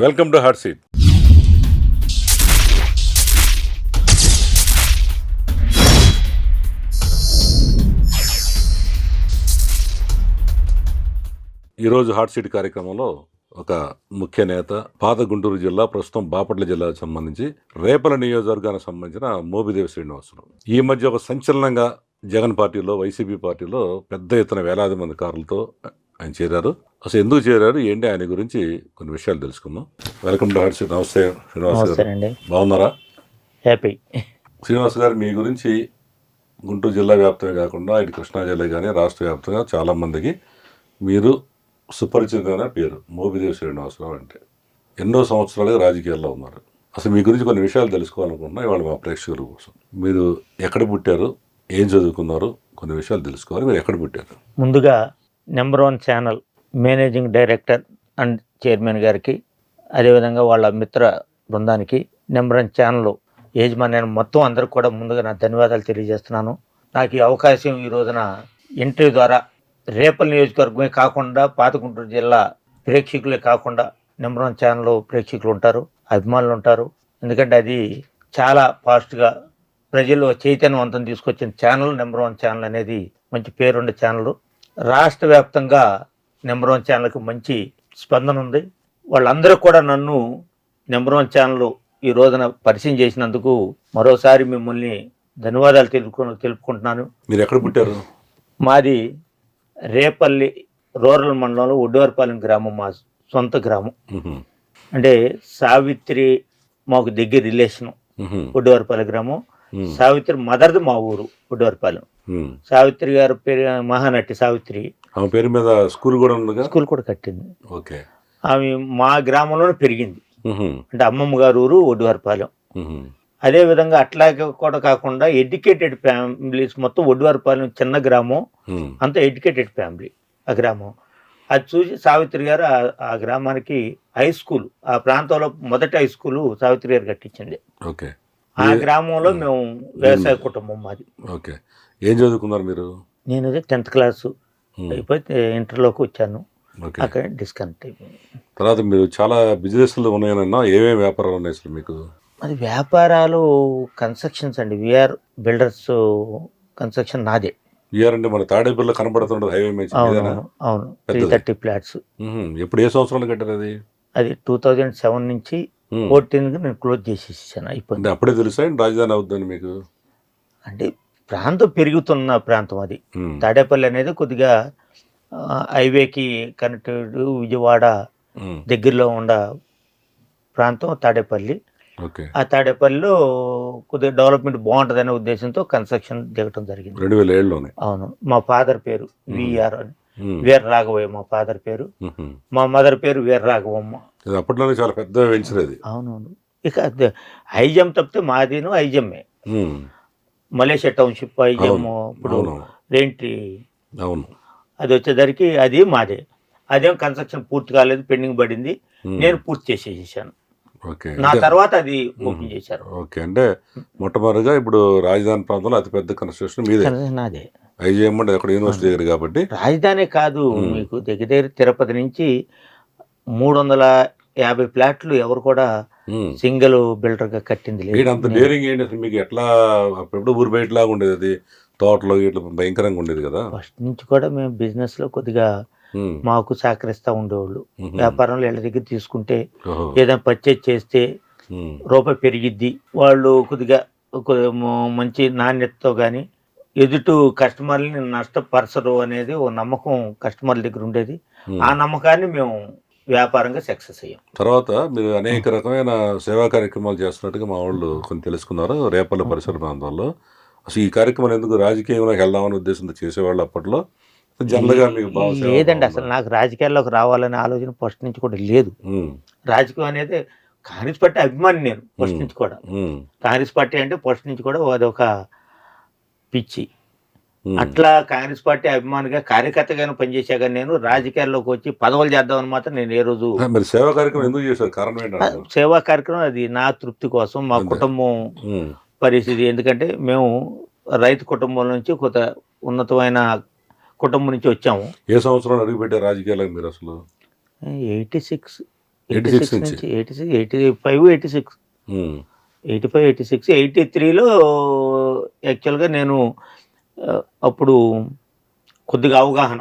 Welcome to hot seat. ఈరోజు hot seat కార్యక్రమంలో ఒక ముఖ్య నేత, పాత గుంటూరు జిల్లా, ప్రస్తుతం బాపట్ల జిల్లాకు సంబంధించి రేపల నియోజకవర్గానికి సంబంధించిన మోపిదేవి శ్రీనివాసరావు. ఈ మధ్య ఒక సంచలనంగా జగన్ పార్టీలో, వైసీపీ పార్టీలో పెద్ద ఎత్తున వేలాది మంది కార్లతో ఆయన చేరారు. అసలు ఎందుకు చేరారు, ఏంటి, ఆయన గురించి కొన్ని విషయాలు తెలుసుకుందాం. Welcome to hot seat. నమస్తే శ్రీనివాస్ గారు, బాగున్నారా? హ్యాపీ. శ్రీనివాస్ గారు, మీ గురించి గుంటూరు జిల్లా వ్యాప్తమే కాకుండా ఇటు కృష్ణా జిల్లా కానీ రాష్ట్ర వ్యాప్తంగా చాలామందికి మీరు సుపరిచితమైన పేరు మోపిదేవి శ్రీనివాసరావు. అంటే ఎన్నో సంవత్సరాలుగా రాజకీయాల్లో ఉన్నారు. అసలు మీ గురించి కొన్ని విషయాలు తెలుసుకోవాలనుకుంటున్నా ఇవాళ మా ప్రేక్షకుల కోసం. మీరు ఎక్కడ పుట్టారు, ఏం చదువుకున్నారు, కొన్ని విషయాలు తెలుసుకోవాలి. మీరు ఎక్కడ పుట్టారు? ముందుగా number 1 channel managing director and chairman గారికి, అదేవిధంగా వాళ్ళ మిత్ర బృందానికి, నెంబర్ 1 ఛానల్ యజమాని మొత్తం అందరికి కూడా ముందుగా నా ధన్యవాదాలు తెలియజేస్తున్నాను. నాకు ఈ అవకాశం ఈ రోజున ఇంటర్వ్యూ ద్వారా రేపల నియోజకవర్గమే కాకుండా పాత గుంటూరు జిల్లా ప్రేక్షకులే కాకుండా నెంబర్ 1 ఛానల్ ప్రేక్షకులు ఉంటారు, అభిమానులు ఉంటారు. ఎందుకంటే అది చాలా ఫాస్ట్గా ప్రజల్లో చైతన్యవంతం తీసుకొచ్చిన ఛానల్ నెంబర్ 1 ఛానల్ అనేది మంచి పేరుండే ఛానల్. రాష్ట్ర వ్యాప్తంగా నెంబర్ 1 ఛానల్కి మంచి స్పందన ఉంది. వాళ్ళందరూ కూడా నన్ను నెంబర్ 1 ఛానల్ ఈ రోజున పరిచయం చేసినందుకు మరోసారి మిమ్మల్ని ధన్యవాదాలు తెలుపుకుంటున్నాను. మీరు ఎక్కడ పుట్టారు? మాది రేపల్లి రూరల్ మండలంలో ఒడ్డువారిపాలెం గ్రామం, మా సొంత గ్రామం. అంటే సావిత్రి మాకు దగ్గర రిలేషను. ఒడ్డువారిపాలెం గ్రామం. సావిత్రి మదర్ది మా ఊరు ఒడ్డువారిపాలెం. సావిత్రి గారు పేరు మహానటి సావిత్రి. ఆమె పేరు మీద స్కూల్ కూడా ఉంది, స్కూల్ కూడా కట్టింది. ఓకే. ఆమె మా గ్రామంలోనే పెరిగింది. అంటే అమ్మమ్మ గారు ఊరు ఒడ్డువారిపాలెం. అదేవిధంగా అట్లాగే కూడా కాకుండా ఎడ్యుకేటెడ్ ఫ్యామిలీస్ మొత్తం ఒడ్డువారిపాలెం చిన్న గ్రామం, అంత ఎడ్యుకేటెడ్ ఫ్యామిలీ ఆ గ్రామం. అది చూసి సావిత్రి గారు ఆ గ్రామానికి హై స్కూల్, ఆ ప్రాంతంలో మొదటి హై స్కూల్ సావిత్రి గారు కట్టించింది. ఓకే. ఆ గ్రామంలో మేము వ్యవసాయ కుటుంబం మాది. ఓకే. ఏం చదువుకున్నారు మీరు? నేను 10th క్లాసు అయిపోతే ఇంటర్లోకి వచ్చాను. అక్కడ డిస్కనెక్ట్ అయిపోయింది. తర్వాత మీరు చాలా బిజినెస్లు ఉన్నాయన్నా, ఏమేమి వ్యాపారాలు ఉన్నాయి అసలు మీకు? అది వ్యాపారాలు కన్స్ట్రక్షన్స్ అండి. విఆర్ బిల్డర్స్ కన్స్ట్రక్షన్ నాదే. విఆర్ అంటే మన తాడేపల్లిలో కనబడుతుండదు హైవే మీద. అవును, 330 ఫ్లాట్స్. ఎప్పుడు ఏ సంవత్సరంలో కట్టారు అది? అది 2007 నుంచి 14కి నేను క్లోజ్ చేసేసాను, అయిపోయింది. అప్పుడే తెలుసా రాజధాని అవుతుందని మీకు? అంటే ప్రాంతం పెరుగుతున్న ప్రాంతం అది. తాడేపల్లి అనేది కొద్దిగా హైవేకి కనెక్టెడ్, విజయవాడ దగ్గరలో ఉన్న ప్రాంతం తాడేపల్లి. ఆ తాడేపల్లిలో కొద్దిగా డెవలప్మెంట్ బాగుంటుంది అనే ఉద్దేశంతో కన్స్ట్రక్షన్ దిగటం జరిగింది 2007లోనే. అవును. మా ఫాదర్ పేరు విఆర్ అని, వీర రాఘవయ్య మా ఫాదర్ పేరు. మా మదర్ పేరు వీర రాఘవమ్మ. అప్పట్లోనే చాలా పెద్ద వెంచర్ అది. అవునవును. ఇక ఐజమ్ తప్పితే మాదిను ఐజమ్మే. మలేషియా టౌన్షిప్ ఐజమ్ ఇప్పుడు ఏంటి, అవును, అది వచ్చేసరికి అది మాదే. అదేం కన్స్ట్రక్షన్ పూర్తి కాలేదు, పెండింగ్ పడింది. నేను పూర్తి చేసేసాను. నా తర్వాత అది ఓపెన్ చేశారు. ఓకే. అంటే మొట్టమొదటిగా ఇప్పుడు రాజధాని ప్రాంతంలో అతిపెద్ద కన్స్ట్రక్షన్ మీదే. నాదే. ఐజీఎం అంటే అక్కడ యూనివర్సిటీ దగ్గర కాబట్టి. రాజధాని కాదు, మీకు దగ్గర తిరుపతి నుంచి 350 ఫ్లాట్లు ఎవరు కూడా సింగిల్ బిల్డర్ గా కట్టింది లేదు. అంత డేరింగ్ ఏంటి అసలు మీకు? ఎట్లా అప్పుడు ఊరు బయట లాగా ఉండేది అది, తోటలో ఇట్లా భయంకరంగా ఉండేది కదా? ఫస్ట్ నుంచి కూడా మేము బిజినెస్ లో కొద్దిగా మాకు సహకరిస్తూ ఉండేవాళ్ళు. వ్యాపారంలో వీళ్ళ దగ్గర తీసుకుంటే ఏదైనా పర్చేజ్ చేస్తే రూపాయి పెరిగిద్ది, వాళ్ళు కొద్దిగా మంచి నాణ్యతతో కానీ ఎదుటి కస్టమర్ని నష్టపరచరు అనేది ఓ నమ్మకం కస్టమర్ల దగ్గర ఉండేది. ఆ నమ్మకాన్ని మేము వ్యాపారంగా సక్సెస్ అయ్యాం. తర్వాత మీరు అనేక రకమైన సేవా కార్యక్రమాలు చేస్తున్నట్టుగా మా వాళ్ళు కొన్ని తెలుసుకున్నారు రేపల్ల పరిసర ప్రాంతాల్లో. అసలు ఈ కార్యక్రమాలు ఎందుకు రాజకీయంలోకి వెళ్దామనే ఉద్దేశంతో చేసేవాళ్ళు అప్పట్లో? జనరల్గా మీకు లేదండి, అసలు నాకు రాజకీయాల్లోకి రావాలనే ఆలోచన ఫస్ట్ నుంచి కూడా లేదు. రాజకీయం అనేది కాంగ్రెస్ పార్టీ అభిమాని నేను ఫస్ట్ నుంచి కూడా. కాంగ్రెస్ పార్టీ అంటే ఫస్ట్ నుంచి కూడా అదొక పిచ్చి. అట్లా కాంగ్రెస్ పార్టీ అభిమానిగా కార్యకర్తగానే పనిచేసా. కానీ నేను రాజకీయాల్లోకి వచ్చి పదవులు చేద్దామని మాత్రం నేను ఏ రోజు. సేవా కార్యక్రమం ఎందుకు చేశారు? కారణం ఏంటంటే సేవా కార్యక్రమం అది నా తృప్తి కోసం, మా కుటుంబం పరిస్థితి. ఎందుకంటే మేము రైతు కుటుంబం నుంచి కొంత ఉన్నతమైన కుటుంబం నుంచి వచ్చాము. ఏ సంవత్సరం అడుగుపెట్టారు రాజకీయాలకు మీరు అసలు? 86 86 నుంచి. నుంచి 85, 86, 83లో యాక్చువల్గా నేను అప్పుడు కొద్దిగా అవగాహన,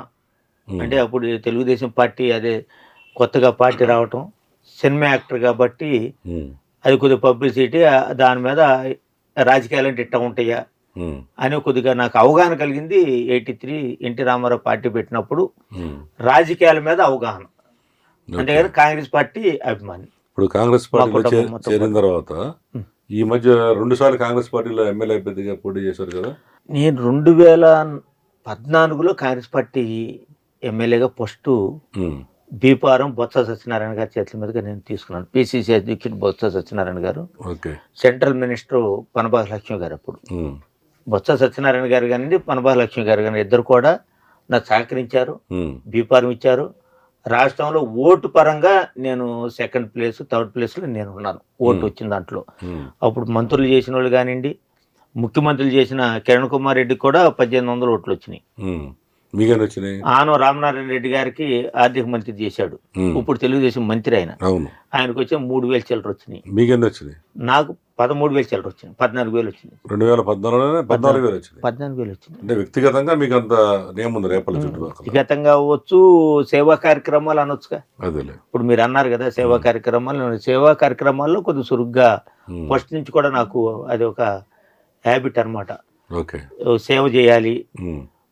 అంటే అప్పుడు తెలుగుదేశం పార్టీ అదే కొత్తగా పార్టీ రావటం, సినిమా యాక్టర్ కాబట్టి అది కొద్దిగా పబ్లిసిటీ, దాని మీద రాజకీయాలు అంటే ఇట్టా ఉంటాయా అని కొద్దిగా నాకు అవగాహన కలిగింది. 83 ఎన్టీ రామారావు పార్టీ పెట్టినప్పుడు రాజకీయాల మీద అవగాహన, అంతేగాని కాంగ్రెస్ పార్టీ అభిమాని. ఇప్పుడు కాంగ్రెస్ పార్టీలో కుటుంబం మొత్తం చేరిన తర్వాత ఈ మధ్య 2 సార్లు కాంగ్రెస్ పార్టీలో ఎమ్మెల్యే అభ్యర్థిగా పోటీ చేశారు కదా. నేను 2014లో కాంగ్రెస్ పార్టీ ఎమ్మెల్యేగా ఫస్ట్ బీపారం బొత్స సత్యనారాయణ గారి చేతుల మీదుగా నేను తీసుకున్నాను. పిసిసి అధ్యక్షుడు బొత్స సత్యనారాయణ గారు, ఓకే, సెంట్రల్ మినిస్టర్ పనబాగ లక్ష్మి గారు. అప్పుడు బొత్స సత్యనారాయణ గారు కానీ పనబాగ లక్ష్మి గారు కానీ ఇద్దరు కూడా నాకు సహకరించారు, బీపారం ఇచ్చారు. రాష్ట్రంలో ఓటు పరంగా నేను సెకండ్ ప్లేస్, థర్డ్ ప్లేస్లో నేను ఉన్నాను ఓటు వచ్చిన దాంట్లో. అప్పుడు మంత్రులు చేసిన వాళ్ళు కానివ్వండి, ముఖ్యమంత్రులు చేసిన కిరణ్ కుమార్ రెడ్డికి కూడా 1800 ఓట్లు వచ్చినాయి. మీకేం వచ్చినాయి? ఆనవ రామనారాయణ రెడ్డి గారికి ఆర్థిక మంత్రి చేశాడు, ఇప్పుడు తెలుగుదేశం మంత్రి ఆయన. ఆయనకు వచ్చే 3000 చిల్లర వచ్చినాయి. మీకెంత వచ్చినాయి? నాకు 13,000 చిల్లర వచ్చినాయి, 14,000 వచ్చినాయి. 2014లోనే 14,000 వచ్చినాయి. 14,000 వచ్చినాయి. అంటే వ్యక్తిగతంగా మీకు అంత నేమ్ ఉంది రేపల చుట్టుపక్కల? వ్యక్తిగతంగా అవ్వచ్చు, సేవా కార్యక్రమాలు అనొచ్చుగా. అదేలే, ఇప్పుడు మీరు అన్నారు కదా సేవా కార్యక్రమాల్లో కొద్దిగా చురుగ్గా ఫస్ట్ నుంచి కూడా నాకు అది ఒక హ్యాబిట్ అనమాట. ఓకే, సేవ చేయాలి,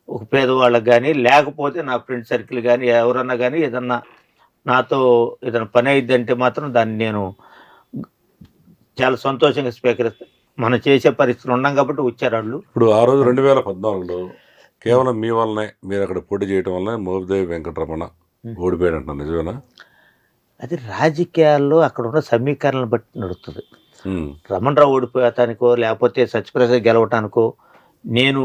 ఒక పేదవాళ్ళకి కానీ లేకపోతే నా ఫ్రెండ్ సర్కిల్ కానీ ఎవరన్నా కానీ ఏదన్నా నాతో ఏదైనా పని అయిద్దంటే మాత్రం దాన్ని నేను చాలా సంతోషంగా స్వీకరిస్తాను. మనం చేసే పరిస్థితులు ఉన్నాం కాబట్టి వచ్చారు వాళ్ళు. ఇప్పుడు ఆ రోజు 2014లో కేవలం మీ వల్లనే, మీరు అక్కడ పోటీ చేయడం వల్లనే మోపిదేవి వెంకటరమణ ఓడిపోయాడు అంటున్నారు, నిజమేనా? అది రాజకీయాల్లో అక్కడ ఉన్న సమీకరణలు బట్టి నడుస్తుంది. రమణరావు ఓడిపోతానికో లేకపోతే సత్యప్రసాద్ గెలవటానికో, నేను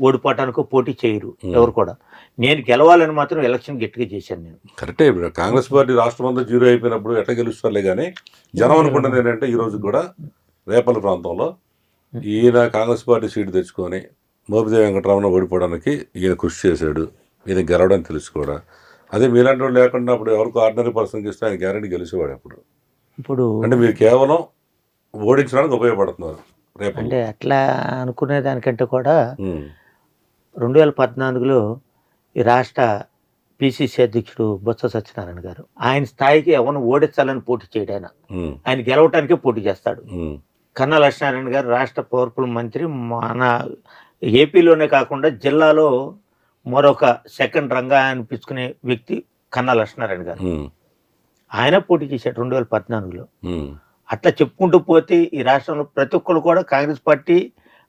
ఓడిపోవటానికో పోటీ చేయరు ఎవరు కూడా. నేను గెలవాలని మాత్రం ఎలక్షన్ గట్టిగా చేశాను నేను. కరెక్టే. ఇప్పుడు కాంగ్రెస్ పార్టీ రాష్ట్రం అంతా 0 అయిపోయినప్పుడు ఎట్లా గెలుస్తారులే కానీ జనం అనుకుంటుంది ఏంటంటే ఈరోజు కూడా రేపల ప్రాంతంలో ఈయన కాంగ్రెస్ పార్టీ సీటు తెచ్చుకొని మోపిదేవి వెంకటరమణ ఓడిపోవడానికి ఈయన కృషి చేశాడు, ఈయన గెలవడానికి తెలుసు కూడా. అదే మీలాంటి వాళ్ళు లేకుండా అప్పుడు ఎవరికి ఆర్డినరీ పర్సన్కి ఇస్తే ఆయన గ్యారెంటీ గెలిచేవాడు. ఇప్పుడు అంటే మీరు కేవలం ఓడించడానికి ఉపయోగపడుతున్నారు రేపు. అంటే అట్లా అనుకునే దానికంటే కూడా 2014లో ఈ రాష్ట్ర పిసిసి అధ్యక్షుడు బొత్స సత్యనారాయణ గారు ఆయన స్థాయికి ఎవరిని ఓడించాలని పోటీ చేయడాయన, ఆయన గెలవటానికే పోటీ చేస్తాడు. కన్నా లక్ష్మీనారాయణ గారు రాష్ట్ర పవర్ఫుల్ మంత్రి, మన ఏపీలోనే కాకుండా జిల్లాలో మరొక సెకండ్ రంగా అనిపించుకునే వ్యక్తి కన్నా లక్ష్మీనారాయణ గారు. ఆయన పోటీ చేశాడు 2014లో. అట్లా చెప్పుకుంటూ పోతే ఈ రాష్ట్రంలో ప్రతి ఒక్కరు కూడా కాంగ్రెస్ పార్టీ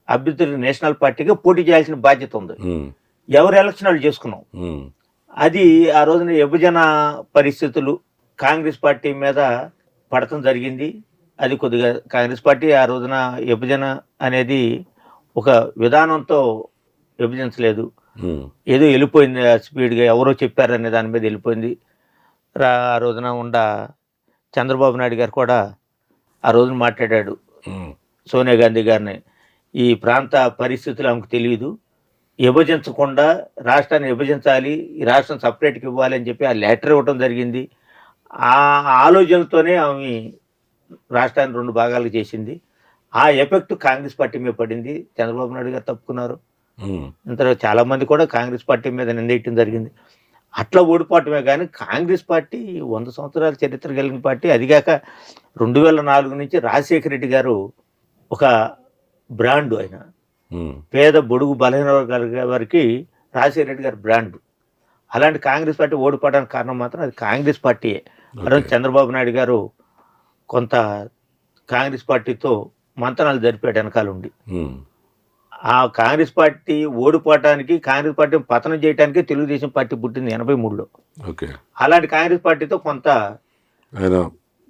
అభ్యర్థులు నేషనల్ పార్టీగా పోటీ చేయాల్సిన బాధ్యత ఉంది. ఎవరు ఎలక్షన్ వాళ్ళు చేసుకున్నాం. అది ఆ రోజున విభజన పరిస్థితులు కాంగ్రెస్ పార్టీ మీద పడటం జరిగింది. అది కొద్దిగా కాంగ్రెస్ పార్టీ ఆ రోజున విభజన అనేది ఒక విధానంతో విభజించలేదు, ఏదో వెళ్ళిపోయింది స్పీడ్గా, ఎవరో చెప్పారనే దాని మీద వెళ్ళిపోయింది. ఆ రోజున చంద్రబాబు నాయుడు గారు కూడా ఆ రోజున మాట్లాడాడు సోనియా గాంధీ గారిని, ఈ ప్రాంత పరిస్థితులు ఆమెకు తెలియదు, విభజించకుండా రాష్ట్రాన్ని విభజించాలి, ఈ రాష్ట్రం సపరేట్గా ఇవ్వాలి అని చెప్పి ఆ లెటర్ ఇవ్వటం జరిగింది. ఆ ఆలోచనతోనే ఆమె రాష్ట్రాన్ని 2 భాగాలు చేసింది. ఆ ఎఫెక్ట్ కాంగ్రెస్ పార్టీ మీద పడింది. చంద్రబాబు నాయుడు గారు తప్పుకున్నారు. ఇంత చాలామంది కూడా కాంగ్రెస్ పార్టీ మీద నిందేయటం జరిగింది. అట్లా ఓడిపోవటమే కానీ కాంగ్రెస్ పార్టీ 100 సంవత్సరాల చరిత్ర కలిగిన పార్టీ. అదిగాక 2004 నుంచి రాజశేఖర రెడ్డి గారు ఒక బ్రాండ్, ఆయన పేద బొడుగు బలహీన వర్గాల వారికి రాజశేఖర రెడ్డి గారు బ్రాండ్. అలాంటి కాంగ్రెస్ పార్టీ ఓడిపోవడానికి కారణం మాత్రం అది కాంగ్రెస్ పార్టీయే. చంద్రబాబు నాయుడు గారు కొంత కాంగ్రెస్ పార్టీతో మంతనాలు జరిపాడు వెనకాల ఉండి. ఆ కాంగ్రెస్ పార్టీ ఓడిపోవటానికి, కాంగ్రెస్ పార్టీ పతనం చేయడానికి తెలుగుదేశం పార్టీ పుట్టింది 83లో. అలాంటి కాంగ్రెస్ పార్టీతో కొంత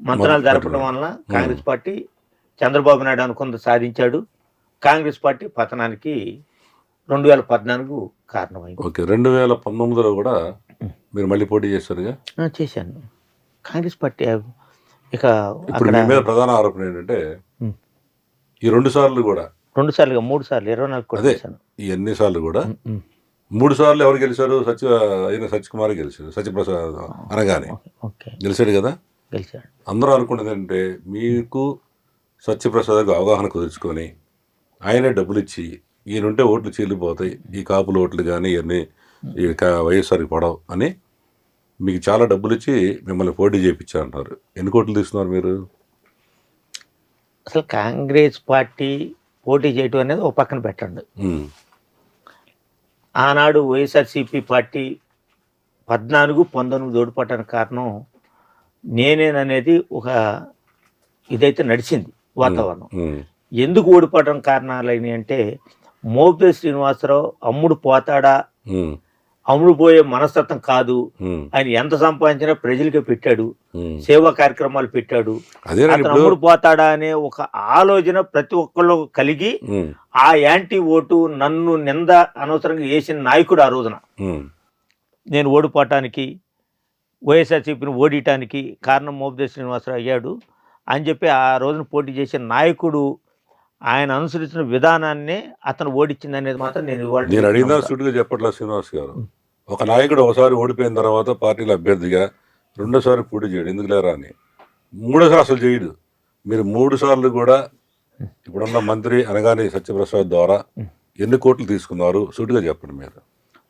మంతనాలు జరపడం వలన కాంగ్రెస్ పార్టీ చంద్రబాబు నాయుడు అనుకుంది సాధించాడు. కాంగ్రెస్ పార్టీ పతనానికి 2014 కారణమైంది. 2019లో కూడా మీరు మళ్ళీ పోటీ చేశారుగా? చేశాను. కాంగ్రెస్ పార్టీ ఇక అక్కడ మీ మీద ప్రధాన ఆరోపణ ఏంటంటే ఈ 2 సార్లు కూడా 3 సార్లు 24 అదే ఈ అన్ని సార్లు కూడా 3 సార్లు ఎవరు గెలిచారు? సత్యకుమార్ గెలిచారు. సత్యప్రసాద్ అనగానే గెలిచాడు కదా. గెలిచాడు. అందరూ అనుకున్నది అంటే మీకు సత్యప్రసాద్కి అవగాహన కుదుర్చుకొని ఆయనే డబ్బులు ఇచ్చి ఈయనుంటే ఓట్లు చీలిపోతాయి, ఈ కాపుల ఓట్లు కానీ ఇవన్నీ ఈ వైఎస్ఆర్కి పడవు అని మీకు చాలా డబ్బులు ఇచ్చి మిమ్మల్ని పోటీ చేయించారంటారు. ఎన్ని కోట్లు తీసుకున్నారు మీరు? అసలు కాంగ్రెస్ పార్టీ పోటీ చేయటం అనేది ఒక పక్కన పెట్టండి. ఆనాడు వైఎస్ఆర్సీపీ పార్టీ 14-19 ఓడిపోవటానికి కారణం నేనేననేది ఒక ఇదైతే నడిచింది వాతావరణం. ఎందుకు ఓడిపోవడం కారణాలు అయినాయి అంటే, మోపిదేవి శ్రీనివాసరావు అమ్ముడు పోతాడా, అమ్ముడు పోయే మనస్తత్వం కాదు, ఆయన ఎంత సంపాదించినా ప్రజలకే పెట్టాడు, సేవా కార్యక్రమాలు పెట్టాడు, అతను అమ్ముడు పోతాడా అనే ఒక ఆలోచన ప్రతి ఒక్కళ్ళు కలిగి ఆ యాంటీ ఓటు నన్ను నింద అనవసరంగా వేసిన నాయకుడు ఆ రోజున నేను ఓడిపోవటానికి, వైఎస్ఆర్సీపీని ఓడియటానికి కారణం మోపిదేవి శ్రీనివాసరావు అయ్యాడు అని చెప్పి ఆ రోజున పోటీ చేసిన నాయకుడు ఆయన అనుసరించిన విధానాన్నే అతను ఓడించింది అనేది మాత్రం నేను అడిగిన సూటిగా చెప్పట్లా శ్రీనివాస్ గారు. ఒక నాయకుడు ఒకసారి ఓడిపోయిన తర్వాత పార్టీల అభ్యర్థిగా రెండోసారి పోటీ చేయడు ఎందుకు లేరా అని, మూడోసారి అసలు చేయడు. మీరు 3 సార్లు కూడా ఇప్పుడున్న మంత్రి అనగానే సత్యప్రసాద్ ద్వారా ఎన్ని కోట్లు తీసుకున్నారు సూటిగా చెప్పండి మీరు.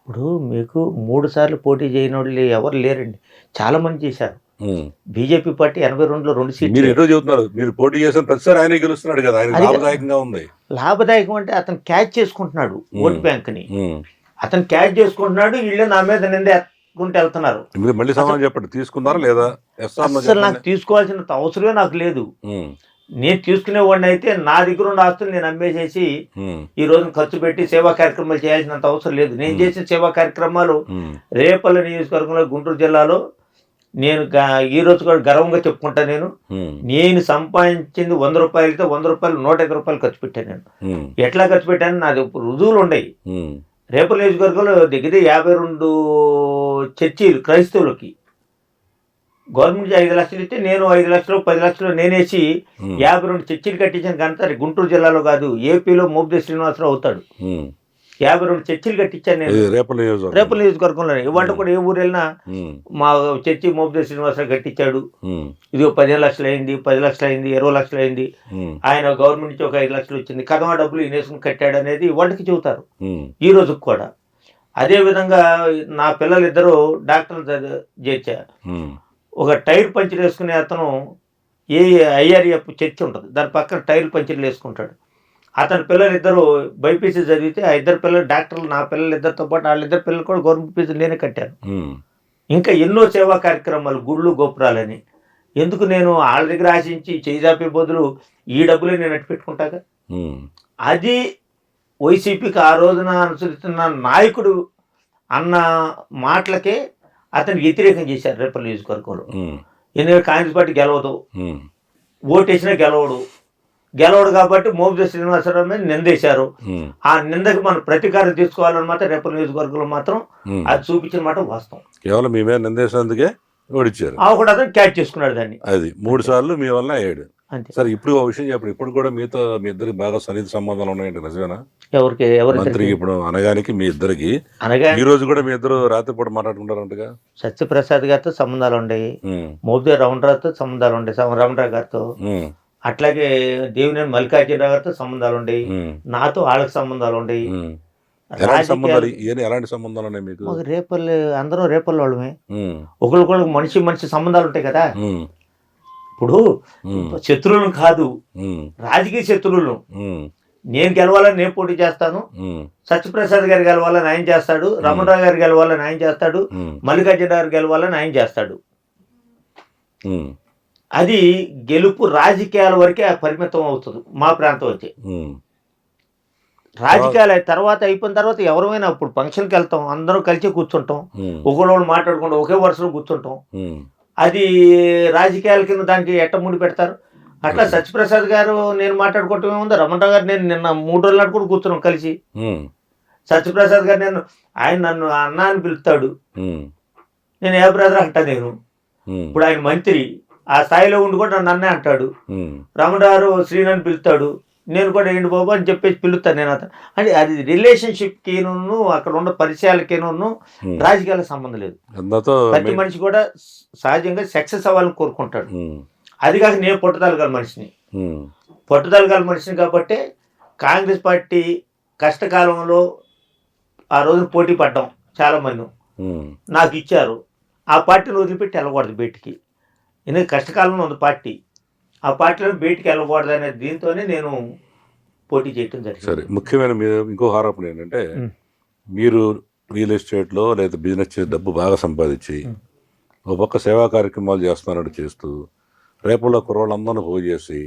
ఇప్పుడు మీకు 3 సార్లు పోటీ చేయని వాళ్ళు ఎవరు లేరండి, చాలా మంది చేశారు. బీజేపీ పార్టీ 82లో 2 సీట్లు. మీరు ఎటో చెబుతున్నారు, మీరు పోటీ చేసిన ప్రతిసారి ఆయనే గెలుస్తున్నాడు కదా, ఆయన లాభదాయకంగా ఉంది. లాభదాయకం అంటే అతను క్యాచ్ చేసుకుంటున్నాడు ఓట్ బ్యాంక్ ని, అతను క్యాచ్ చేసుకుంటున్నాడు, వీళ్ళే నా మీద నిందేసుకుంటూ వెళ్తున్నారు. మళ్ళీ సమాధానం చెప్పండి, తీసుకున్నారా లేదా? అసలు నాకు తీసుకోవాల్సిన అవసరమే నాకు లేదు. నేను తీసుకునేవాడిని అయితే నా దగ్గర ఉన్న ఆస్తులు నేను అమ్మేసేసి ఈ రోజున ఖర్చు పెట్టి సేవా కార్యక్రమాలు చేయాల్సినంత అవసరం లేదు. నేను చేసిన సేవా కార్యక్రమాలు రేపల్లి నియోజకవర్గంలో గుంటూరు జిల్లాలో నేను ఈ రోజు కూడా గర్వంగా చెప్పుకుంటా. నేను సంపాదించింది 100 రూపాయలతో 100 రూపాయలు 105 రూపాయలు ఖర్చు పెట్టాను. నేను ఎట్లా ఖర్చు పెట్టాను నాది రుజువులు ఉన్నాయి. రేపల్లి నియోజకవర్గంలో దగ్గర 52 చర్చీలు క్రైస్తవులకి గవర్నమెంట్ 5 లక్షలు ఇస్తే నేను 5 లక్షలు 10 లక్షలు నేనేసి 52 చర్చీలు కట్టించిన ఘనత గుంటూరు జిల్లాలో కాదు, ఏపీలో మోపిదేవి శ్రీనివాసరావు అవుతాడు. 52 చర్చీలు కట్టించాను నేను రేపల్లి నియోజకవర్గంలో. ఇవాళ కూడా ఏ ఊరు వెళ్ళినా మా చర్చి మోపిదేవి శ్రీనివాసరావు కట్టించాడు, ఇది 15 లక్షలు అయింది, 10 లక్షలు అయింది, 20 లక్షలు అయింది, ఆయన గవర్నమెంట్ నుంచి ఒక 5 లక్షలు వచ్చింది, కథమా డబ్బులు ఇనేసుకుని కట్టాడు అనేది ఇవాళకి చెబుతారు ఈ రోజుకి కూడా. అదే విధంగా నా పిల్లలు 2 డాక్టర్లు చేర్చా. ఒక టైర్ పంచర్ వేసుకునే అతను ఐఆర్ఎఫ్ చర్చి ఉంటుంది, దాని పక్కన టైర్ పంచర్లు వేసుకుంటాడు. అతని పిల్లలు 2 బైపీసీ చదివితే ఆ 2 పిల్లలు డాక్టర్లు, నా పిల్లలు 2తో పాటు వాళ్ళ పిల్లలు కూడా గవర్నమెంట్ ఫీజులు నేనే కట్టాను. ఇంకా ఎన్నో సేవా కార్యక్రమాలు, గుళ్ళు గోపురాలని. ఎందుకు నేను వాళ్ళ దగ్గర ఆశించి చేజాపే బదులు ఈ డబ్బులే నేను అట్టు పెట్టుకుంటాగా. అది వైసీపీకి ఆ రోజున అనుసరిస్తున్న నాయకుడు అన్న మాటలకే అతను వ్యతిరేకం చేశారు రేపల్లి నియోజకవర్గంలో. ఎందుకంటే కాంగ్రెస్ పార్టీ గెలవదు, ఓటేసినా గెలవడు కాబట్టి మోపిదేవి శ్రీనివాసరావు మీద నిందేశారు. ఆ నిందకి మనం ప్రతీకారం తీసుకోవాలని మాత్రం రేపల్లి నియోజకవర్గంలో మాత్రం అది చూపించిన మాట వాస్తవం. కేవలం మీ మీద నిందేసినందుకే ఓడిచ్చారు. కూడా అతను క్యాచ్ చేసుకున్నాడు దాన్ని. అది 3 సార్లు మీ వల్ల అయ్యాడు. సరే, ఇప్పుడు ఒక విషయం చెప్పండి, ఇప్పుడు కూడా మీతో మీ ఇద్దరికి బాగా సన్నిహిత సంబంధాలు ఉన్నాయండి, నిజమేనా? ఎవరు మంత్రికి ఇప్పుడు అనగానికి మీ ఇద్దరికి ఈ రోజు కూడా మీ ఇద్దరు రాత్రిపూట మాట్లాడుకుంటారంటగా? సత్యప్రసాద్ గారితో సంబంధాలు ఉండేవి, మోపిదేవి రమణరావుతో సంబంధాలు ఉండేవి, రమణరావు గారితో. అట్లాగే దేవినేని మల్లికార్జునరావు గారితో సంబంధాలు ఉండేవి, నాతో వాళ్ళకి సంబంధాలు ఉండేవి. ఎలాంటి సంబంధాలు ఉన్నాయి మీకు? రేపల్లి అందరూ రేపల్లి వాళ్ళమే, ఒకరికొకరికి మనిషి సంబంధాలు ఉంటాయి కదా. ఇప్పుడు శత్రువులను కాదు, రాజకీయ శత్రువులను. నేను గెలవాలని నేను పోటీ చేస్తాను, సత్యప్రసాద్ గారు గెలవాలని ఆయన చేస్తాడు, రమణరావు గారు గెలవాలని ఆయన చేస్తాడు, మల్లికార్జున గారు గెలవాలని ఆయన చేస్తాడు. అది గెలుపు రాజకీయాల వరకే పరిమితం అవుతుంది మా ప్రాంతం వచ్చి. రాజకీయాలు తర్వాత అయిపోయిన తర్వాత ఎవరైనా ఇప్పుడు ఫంక్షన్కి వెళ్తాం, అందరం కలిసి కూర్చుంటాం, ఒకళ్ళు మాట్లాడుకుంటాం, ఒకే వరుసలో కూర్చుంటాం. అది రాజకీయాల కింద దానికి ఎట్ట ముడి పెడతారు. అట్లా సత్యప్రసాద్ గారు నేను మాట్లాడుకోవటం ఏముంది, రమణరావు గారు నేను నిన్న 3 రోజుల నాడు కూడా కూర్చున్నాం కలిసి. సత్యప్రసాద్ గారు ఆయన నన్ను అన్న అని పిలుస్తాడు, నేను ఏ బ్రదర్ అంటా. నేను ఇప్పుడు ఆయన మంత్రి, ఆ స్థాయిలో ఉండి కూడా నన్ను అన్నే అంటాడు. రమణరావు శ్రీనని పిలుస్తాడు, నేను కూడా ఏంటి బాబు అని చెప్పేసి పిలుస్తాను నేను అతను. అంటే అది రిలేషన్షిప్కిను అక్కడ ఉన్న పరిచయాలకిను రాజకీయాలకు సంబంధం లేదు. అందరితో ప్రతి మనిషి కూడా సహజంగా సక్సెస్ అవ్వాలని కోరుకుంటాడు. ఉమ్, అది కాక నేను పట్టుదల గల మనిషిని ఉమ్, కాబట్టి కాంగ్రెస్ పార్టీ కష్టకాలంలో ఆ రోజున పోటీ పడ్డాం చాలామంది, ఉమ్, నాకు ఇచ్చారు. ఆ పార్టీని వదిలిపెట్టి వెళ్ళకూడదు బయటికి, ఎందుకంటే కష్టకాలంలో ఉంది పార్టీ, ఆ పార్టీలో బయటికి వెళ్ళకూడదు అనే దీంతోనే నేను పోటీ చేయటం సరే. జరిగింది. ముఖ్యమైన ఇంకో ఆరోపణ ఏంటంటే మీరు రియల్ ఎస్టేట్లో లేదా బిజినెస్ చేసి డబ్బు బాగా సంపాదించి ఒక పక్క సేవా కార్యక్రమాలు చేస్తున్నట్టు చేస్తూ రేపల్లో కుర్రోళ్ళందరినీ పోగు చేసి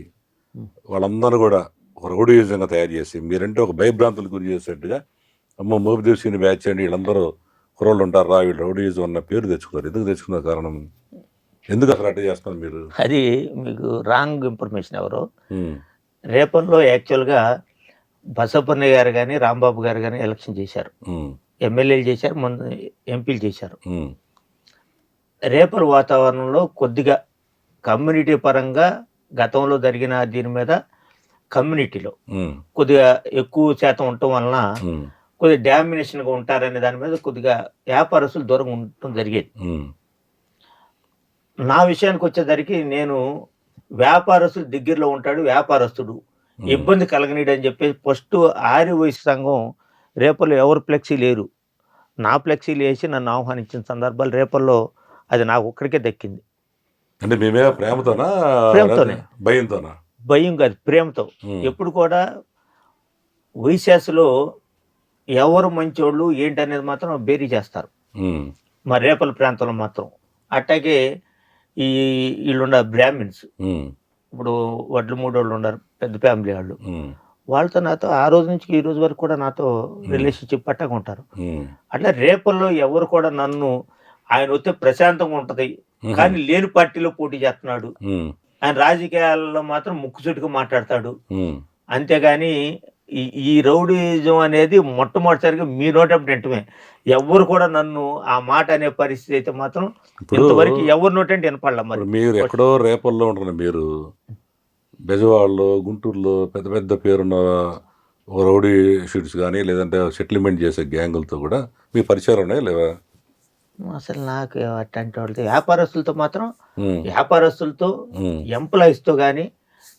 వాళ్ళందరూ కూడా ఒక రౌడీయుజంగా తయారు చేసి మీరంటే ఒక భయభ్రాంతులకు గురి చేసేట్టుగా అమ్మ మోపిదేశీని బ్యాచ్ అండి వీళ్ళందరూ కుర్రోళ్ళు ఉంటారా వీళ్ళు రౌడీయుజం అన్న పేరు తెచ్చుకున్నారు. ఎందుకు తెచ్చుకున్న కారణం, ఎందుకు అసలు అట్లా చేస్తున్నారు మీరు? అది మీకు రాంగ్ ఇన్ఫర్మేషన్. ఎవరో ఉమ్, రేపల్లో యాక్చువల్గా బసవపున్నయ్య గారు కానీ రాంబాబు గారు కానీ ఎలక్షన్ చేశారు, ఉమ్, ఎమ్మెల్యేలు చేశారు, ముందు ఎంపీలు చేశారు. ఉమ్, రేపల వాతావరణంలో కొద్దిగా కమ్యూనిటీ పరంగా గతంలో జరిగిన దీని మీద కమ్యూనిటీలో ఉమ్, కొద్దిగా ఎక్కువ శాతం ఉండటం వలన ఉమ్, కొద్దిగా డామినేషన్గా ఉంటారనే దాని మీద కొద్దిగా వ్యాపారస్తులు దూరంగా ఉండటం జరిగేది. ఉమ్, నా విషయానికి వచ్చేసరికి నేను వ్యాపారస్తుడు దగ్గరలో ఉంటాడు, వ్యాపారస్తుడు ఇబ్బంది కలగనీడు అని చెప్పేసి ఫస్ట్ ఆర్య వయసు సంఘం రేపల్లో ఎవరు ఫ్లెక్సీ లేరు, నా ఫ్లెక్సీలు వేసి నన్ను ఆహ్వానించిన సందర్భాలు రేపల్లో అది నాకు ఒక్కడికే దక్కింది. అంటే మేమే ప్రేమతోనా ప్రేమతోనే. భయంతోనా? భయం కాదు, ప్రేమతో. ఉమ్, ఎప్పుడు కూడా వైశాస్లో ఎవరు మంచోళ్ళు ఏంటి అనేది మాత్రం బేరీ చేస్తారు ఉమ్, మా రేపల ప్రాంతంలో మాత్రం. అట్టాగే ఈ వీళ్ళుండ బ్రాహ్మిన్స్, ఉమ్, ఇప్పుడు వడ్లు మూడోళ్ళు ఉన్నారు, పెద్ద ఫ్యామిలీ వాళ్ళు, ఉమ్, వాళ్ళతో నాతో ఆ రోజు నుంచి ఈ రోజు వరకు కూడా నాతో రిలేషన్షిప్ పట్టగా ఉంటారు. ఉమ్, అట్లా రేపల్లో ఎవరు కూడా నన్ను ఆయన వస్తే ప్రశాంతంగా ఉంటుంది, కానీ లేని పార్టీలో పోటీ చేస్తున్నాడు, ఉమ్, ఆయన రాజకీయాల్లో మాత్రం ముక్కుసూటిగా మాట్లాడతాడు. ఉమ్, అంతేగాని ఈ రౌడీజం అనేది మొట్టమొదటిసారిగా మీ నోటప్పుడు వింటమే. ఎవ్వరు కూడా నన్ను ఆ మాట అనే పరిస్థితి అయితే మాత్రం ఇంతవరకు ఎవరి నోటంటే వినపడలే. మరి ఇప్పుడు మీరు ఎక్కడో రేపల్లో ఉంటున్నారు, మీరు బెజవాడలో గుంటూరులో పెద్ద పెద్ద పేరున్న ఒక రౌడీ షూట్స్ కానీ లేదంటే సెటిల్మెంట్ చేసే గ్యాంగులతో కూడా మీ పరిచయాలు ఉన్నాయి లేవా? అసలు నాకు అట్లాంటి వాళ్ళతో వ్యాపారస్తులతో మాత్రం ఉమ్, వ్యాపారస్తులతో ఉమ్. ఎంప్లాయీస్తో కానీ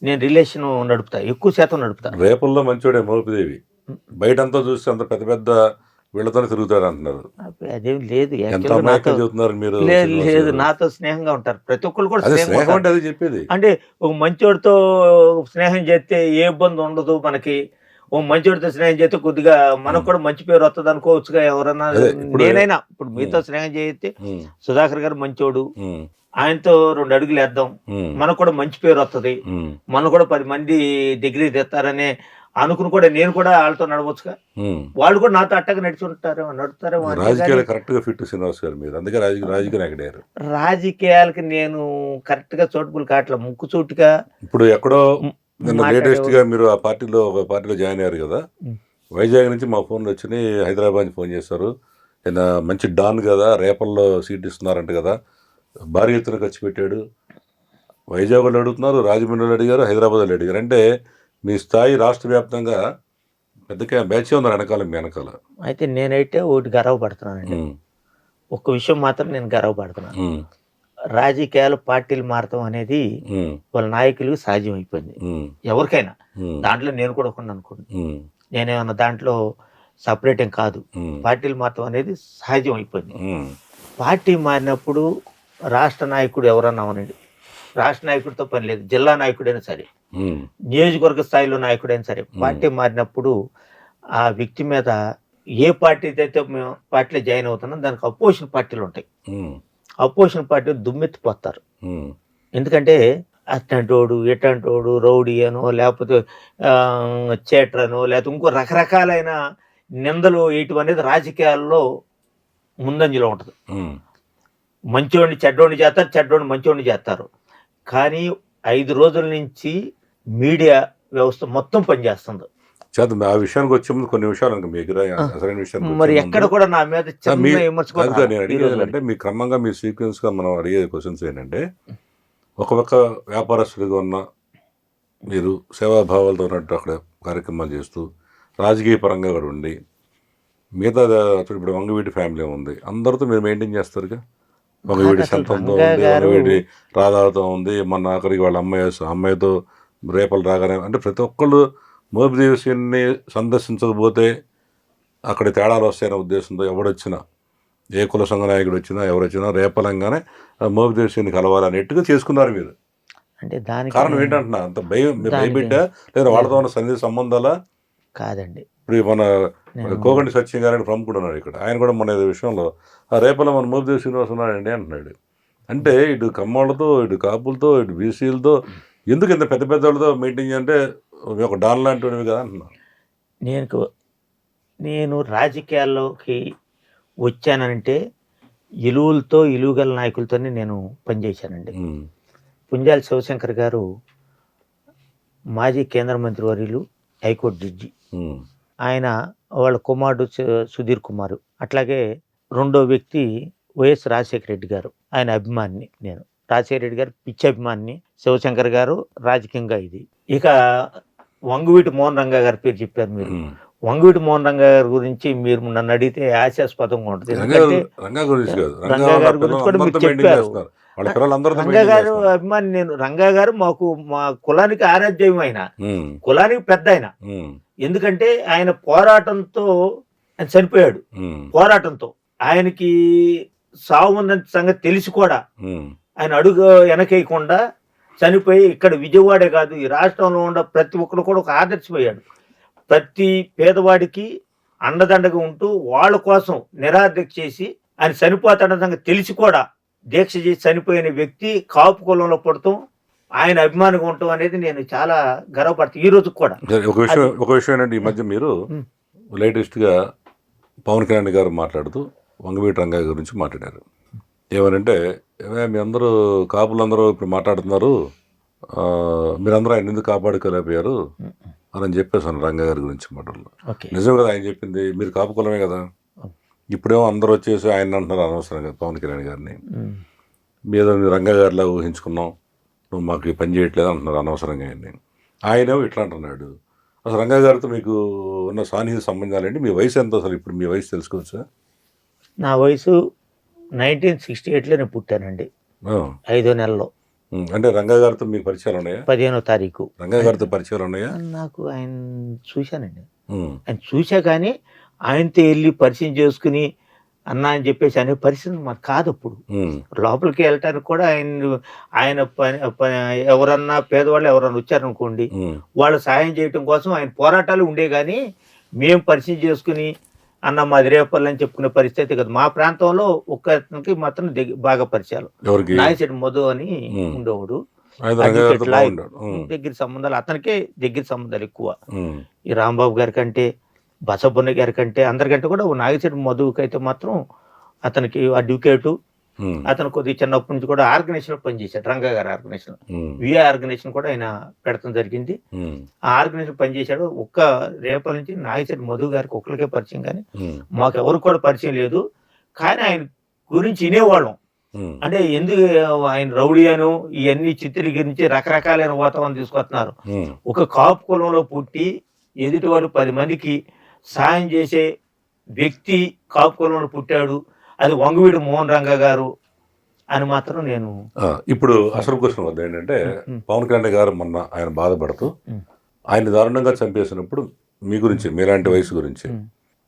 నేను రిలేషన్ నడుపుతా, ఎక్కువ శాతం నడుపుతా. రేపల్లో మంచోడే మోపిదేవి, బయట అంతా చూస్తే అంత పెద్ద పెద్ద వీళ్ళతోనే తిరుగుతాడు అంటున్నారు. అదేం లేదు, ఎంత యాక్చువల్గా నాతో అమాయకంగా చెబుతున్నారు మీరు. లేదు శ్రీనివాస్ లేదు, గారు. నాతో స్నేహంగా ఉంటారు, ప్రతి ఒక్కరు కూడా అదే స్నేహంగా స్నేహం ఉంటారు. అంటే అది చెప్పేది. అంటే ఒక మంచోడితో స్నేహం చేస్తే ఏ ఇబ్బంది ఉండదు మనకి, ఓ మంచోడితో స్నేహం చేస్తే కొద్దిగా మనకు కూడా మంచి పేరు వస్తుంది అనుకోవచ్చుగా ఎవరన్నా. అదే ఇప్పుడు నేనైనా ఇప్పుడు మీతో స్నేహం చేస్తే ఉమ్, సుధాకర్ గారు మంచోడు, ఉమ్, ఆయనతో 2 అడుగులు వేద్దాం, ఉమ్, మనకు కూడా మంచి పేరు వస్తుంది, ఉమ్, మనకు కూడా 10 మంది డిగ్రీ తెస్తారనే అనుకుని కూడా నేను కూడా వాళ్ళతో నడవచ్చుగా, ఉమ్. వాళ్ళు కూడా నాతో అట్టగా నడుపుతారేమో. రాజకీయాలు కరెక్ట్ గా ఫిట్ శ్రీనివాస్ గారు మీరు, అందుకే రాజకీయ నాయకుడారు. రాజకీయాలకి నేను కరెక్ట్ గా చోటుపులు కావట్లే, ముక్కుచూటిగా ఇప్పుడు ఎక్కడో నిన్న మాట్లాడే లేటెస్ట్ గా మీరు ఆ పార్టీలో ఒక పార్టీలో జాయిన్ అయ్యారు కదా, వైజాగ్ నుంచి మా ఫోన్లు వచ్చినాయి, హైదరాబాద్ నుంచి ఫోన్ చేస్తారు, ఈయన మంచి డాన్ కదా, రేపల్లో సీట్ ఇస్తున్నారంట కదా, భారీ ఎత్తున ఖర్చు పెట్టాడు, వైజాగ్ వాళ్ళు అడుగుతున్నారు, రాజమండ్రిలో అడిగారు, హైదరాబాద్లో అడిగారు. అంటే మీ స్థాయి రాష్ట్ర వ్యాప్తంగా పెద్ద బ్యాచ్ ఉన్నారు వెనకాల, మీ వెనకాల. అయితే నేనైతే ఒకటి గర్వపడుతున్నానండి, ఉమ్, ఒక్క విషయం మాత్రం నేను గర్వపడుతున్నాను. ఉమ్, రాజకీయాలు పార్టీలు మారటం అనేది ఉమ్, వాళ్ళ నాయకులకు సాధ్యం అయిపోయింది, ఉమ్, ఎవరికైనా. ఉమ్, దాంట్లో నేను కూడా ఒకటి అనుకోండి, ఉమ్, నేనేమన్నా దాంట్లో సపరేట్ ఏం కాదు. ఉమ్, పార్టీలు మారటం అనేది సహజం అయిపోయింది. ఉమ్, పార్టీ మారినప్పుడు రాష్ట్ర నాయకుడు ఎవరన్నా అవనండి, రాష్ట్ర నాయకుడితో పని లేదు, జిల్లా నాయకుడైనా సరే, ఉమ్, నియోజకవర్గ స్థాయిలో నాయకుడైనా సరే, పార్టీ మారినప్పుడు ఆ వ్యక్తి మీద ఏ పార్టీ అయితే మేము పార్టీలో జాయిన్ అవుతున్నాం దానికి అపోజిషన్ పార్టీలు ఉంటాయి, ఉమ్, అపోజిషన్ పార్టీలు దుమ్మెత్తిపోతారు. ఉమ్, ఎందుకంటే అట్టంటోడు ఎట్టంటోడు రౌడీ అనో లేకపోతే చేటరనో లేకపోతే ఇంకో రకరకాలైన నిందలు వేయటం అనేది రాజకీయాల్లో ముందంజలో ఉంటుంది. ఉమ్. మంచోడిని చెడ్డోడిని చేస్తారు, చెడ్డోడిని మంచోడిని చేస్తారు. కానీ 5 రోజుల నుంచి మీడియా వ్యవస్థ మొత్తం పనిచేస్తుంది. చేద్దాం ఆ విషయానికి వచ్చే ముందు కొన్ని విషయాలు ఇంకా మీకు అసలైన విషయానికి మరి వచ్చే ఎక్కడ ముందు కూడా నా మీద చిన్న విమర్శ కూడా కాదు నేను రాలేదు ఈ అడిగేది రోజు ఏంటంటే మీ క్రమంగా మీ సీక్వెన్స్గా మనం అడిగే క్వశ్చన్స్ ఏంటంటే ఒక పక్క వ్యాపారస్తుడిగా ఉన్న మీరు సేవాభావాలతో ఉన్నట్టు అక్కడ కార్యక్రమాలు చేస్తూ రాజకీయ పరంగా కూడా ఉండి మిగతా ఇప్పుడు వంగవీటి ఫ్యామిలీ ఉంది, అందరితో మీరు మెయింటైన్ చేస్తారుగా. వంగవీటి అసలు సంతంతో రంగా ఉంది, గారు వంగవీటి రాధాతో ఉంది, మన ఆఖరికి వాళ్ళ అమ్మాయితో రేపలు రాగానే అంటే ప్రతి ఒక్కళ్ళు మోపిదేవిని సందర్శించకపోతే అక్కడ తేడాలు వస్తాయనే ఉద్దేశంతో ఎవడొచ్చినా, ఏ కుల సంఘ నాయకుడు వచ్చినా ఎవరు వచ్చినా రేపలంగానే మోపిదేవిని కలవాలనేట్టుగా చేసుకున్నారు మీరు. అంటే దానికి కారణం ఏంటంటున్నా, అంత భయం మీరు భయపెట్టా లేదా వాళ్ళతో ఉన్న సన్నిధి సంబంధాలా? కాదండి. ఇప్పుడు మన నేను కోగంటి సత్యం గారిని ప్రముఖుడు ఉన్నాడు ఇక్కడ, ఆయన కూడా మన ఏదో విషయంలో రేపల మన మోపిదేవి శ్రీనివాస్ ఉన్నాడండి అంటున్నాడు. అంటే ఇటు కమ్మోళ్ళతో, ఇటు కాపులతో, ఇటు బీసీలతో ఎందుకు ఇంత పెద్ద పెద్ద వాళ్ళతో మీటింగ్ అంటే ఒక డాన్ లాంటివి కదా అంటున్నాను. నేను రాజకీయాల్లోకి వచ్చానంటే ఇలువగల నాయకులతోనే నేను పనిచేశానండి. పుంజాల శివశంకర్ గారు మాజీ కేంద్ర మంత్రి వర్యులు, హైకోర్టు జడ్జి. ఆయన వాళ్ళ కుమారుడు సుధీర్ కుమారు. అట్లాగే రెండో వ్యక్తి వైఎస్ రాజశేఖర రెడ్డి గారు, ఆయన అభిమాని. నేను రాజశేఖర రెడ్డి గారు పిచ్చి అభిమాని, శివశంకర్ గారు రాజకీయంగా ఇది. ఇక వంగవీటి మోహన్ రంగా గారి పేరు చెప్పారు మీరు. వంగవీటి మోహన్ రంగా గారి గురించి మీరు నన్ను అడిగితే హాస్యాస్పదంగా ఉంటుంది. ఎందుకంటే రంగా గురించి కాదు, రంగా గారి గురించి కూడా మీరు చెప్పారు. రంగా గారు అభిమాని నేను. రంగా గారు మా కులానికి ఆరాధ్యం, ఆయన కులానికి పెద్ద ఆయన. ఎందుకంటే ఆయన పోరాటంతో ఆయన చనిపోయాడు. పోరాటంతో ఆయనకి సావు ఉందని సంగతి తెలిసి కూడా ఆయన అడుగు వెనకేయకుండా చనిపోయి ఇక్కడ విజయవాడే కాదు ఈ రాష్ట్రంలో ఉన్న ప్రతి ఒక్కరు కూడా ఒక ఆదర్శమయ్యాడు. ప్రతి పేదవాడికి అండదండగా ఉంటూ వాళ్ళ కోసం నిరాదీక్ష చేసి ఆయన చనిపోతాడన్న సంగతి తెలిసి కూడా దీక్ష చేసి చనిపోయిన వ్యక్తి కాపు కులంలో పడతాం, ఆయన అభిమానిగా ఉండటం అనేది నేను చాలా గర్వపడతాను ఈ రోజు కూడా. ఒక విషయం ఏంటంటే ఈ మధ్య మీరు లేటెస్ట్గా పవన్ కళ్యాణ్ గారు మాట్లాడుతూ వంగవీటి రంగా గురించి మాట్లాడారు. ఏమనంటే మీ అందరూ కాపులందరూ ఇప్పుడు మాట్లాడుతున్నారు, మీరందరూ ఆయన ఎందుకు కాపాడుకోలేకపోయారు అని చెప్పేసాను రంగా గారి గురించి మాటల్లో. నిజం కదా ఆయన చెప్పింది, మీరు కాపు కులమే కదా. ఇప్పుడేమో అందరూ వచ్చేసి ఆయన అంటున్నారు అనవసరం కదా పవన్ కళ్యాణ్ గారిని, మీద రంగా గారిలా ఊహించుకున్నాం, నువ్వు మాకు పని చేయట్లేదు అంటున్నారు అనవసరంగా ఆయన్ని. ఆయనేమో ఇట్లా అంటున్నాడు. అసలు రంగా గారితో మీకు ఉన్న సాన్నిహిత సంబంధాలు ఏంటి? మీ వయసు ఎంత అసలు? ఇప్పుడు మీ వయసు తెలుసుకోవచ్చా? నా వయసు 1968లోనే పుట్టానండి, 5వ నెలలో. అంటే రంగా గారితో మీకు పరిచయాలు ఉన్నాయా? 15వ తారీఖు రంగా గారితో పరిచయాలు ఉన్నాయా? నాకు ఆయన చూశానండి. ఆయన చూశా కానీ ఆయనతో వెళ్ళి పరిచయం చేసుకుని అన్నా అని చెప్పేసి అనే పరిస్థితి మాకు కాదు. అప్పుడు లోపలికి వెళ్ళటానికి కూడా ఆయన ఎవరన్నా పేదవాళ్ళు ఎవరన్నా వచ్చారనుకోండి, వాళ్ళు సాయం చేయటం కోసం ఆయన పోరాటాలు ఉండే కానీ మేము పరిచయం చేసుకుని అన్న మాది రేపల్లి అని చెప్పుకునే పరిస్థితి కదా. మా ప్రాంతంలో ఒక్కరికి మాత్రం బాగా పరిచయాలు. నాయశెట్టి మధు అని ఉండేవాడు, దగ్గర సంబంధాలు, అతనికే దగ్గర సంబంధాలు ఎక్కువ. ఈ రాంబాబు గారి కంటే, బసపున్న గారి కంటే, అందరికంటే కూడా నాగశెట్టి మధుకి అయితే మాత్రం అతనికి అడ్వకేటు. అతను కొద్దిగా చిన్నప్పటి నుంచి కూడా ఆర్గనైజేషన్ పనిచేశాడు. రంగా గారి ఆర్గనైజేషన్, విఏ ఆర్గనైజేషన్ కూడా ఆయన పెడతాం జరిగింది. ఆ ఆర్గనైజేషన్ పనిచేశాడు. ఒక్క రేపల నుంచి నాగశెట్టి మధు గారికి ఒక్కరికే పరిచయం, కానీ మాకు ఎవరు కూడా పరిచయం లేదు. కానీ ఆయన గురించి వినేవాళ్ళం. అంటే ఎందుకు ఆయన రౌడీ అను ఇవన్నీ చిత్రీకరించి రకరకాలైన వాతావరణం తీసుకొస్తున్నారు. ఒక కాపు కులంలో పుట్టి ఎదుటివాడు 10 మందికి సాయం చేసే వ్యక్తి కాపు కులంలో పుట్టాడు, అది వంగవీటి మోహన్ రంగా గారు అని మాత్రం నేను. ఇప్పుడు అసలు క్వశ్చన్ వద్ద ఏంటంటే, పవన్ కళ్యాణ్ గారు మొన్న ఆయన బాధపడుతూ ఆయన దారుణంగా చంపేసినప్పుడు మీ గురించి, మీలాంటి వయసు గురించి,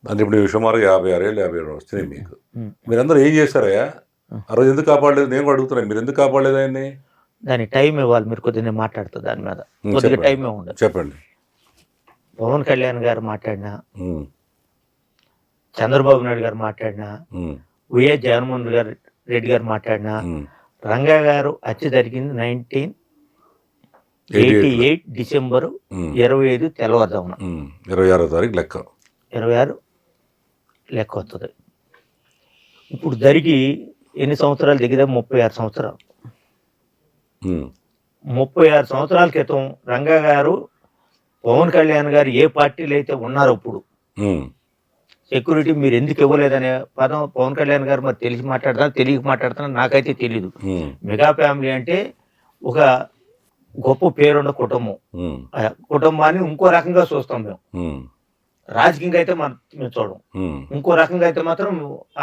అంటే ఇప్పుడు సుమారు 56 ఏళ్ళు 57 వస్తున్నాయి మీకు, మీరందరూ ఏం చేశారయ్యా ఆ రోజు? ఎందుకు కాపాడలేదు? నేను కూడా అడుగుతున్నాను, మీరు ఎందుకు కాపాడలేదు ఆయన్ని? దానికి టైం ఇవ్వాలి మీరు. కొద్దిగా మాట్లాడుతా దాని మీద, కొద్దిగా టైం ఉండదు. చెప్పండి. పవన్ కళ్యాణ్ గారు మాట్లాడినా, చంద్రబాబు నాయుడు గారు మాట్లాడినా, వైఎస్ జగన్మోహన్ రెడ్డి గారు మాట్లాడినా, రంగా గారు హత్య జరిగింది 1988 డిసెంబరు 25 తెల్లవారుజామున, 26వ తారీఖు లెక్క, 26 లెక్క వస్తుంది. ఇప్పుడు జరిగి ఎన్ని సంవత్సరాలు? దగ్గర 36 సంవత్సరాలు. 36 సంవత్సరాల క్రితం రంగా గారు, పవన్ కళ్యాణ్ గారు ఏ పార్టీలో అయితే ఉన్నారో అప్పుడు సెక్యూరిటీ మీరు ఎందుకు ఇవ్వలేదనే పదం పవన్ కళ్యాణ్ గారు మరి తెలిసి మాట్లాడతాను తెలియక మాట్లాడుతున్నా నాకైతే తెలీదు. మెగా ఫ్యామిలీ అంటే ఒక గొప్ప పేరున్న కుటుంబం. ఆ కుటుంబాన్ని ఇంకో రకంగా చూస్తాం మేము. రాజకీయంగా అయితే మేము చూడం. ఇంకో రకంగా అయితే మాత్రం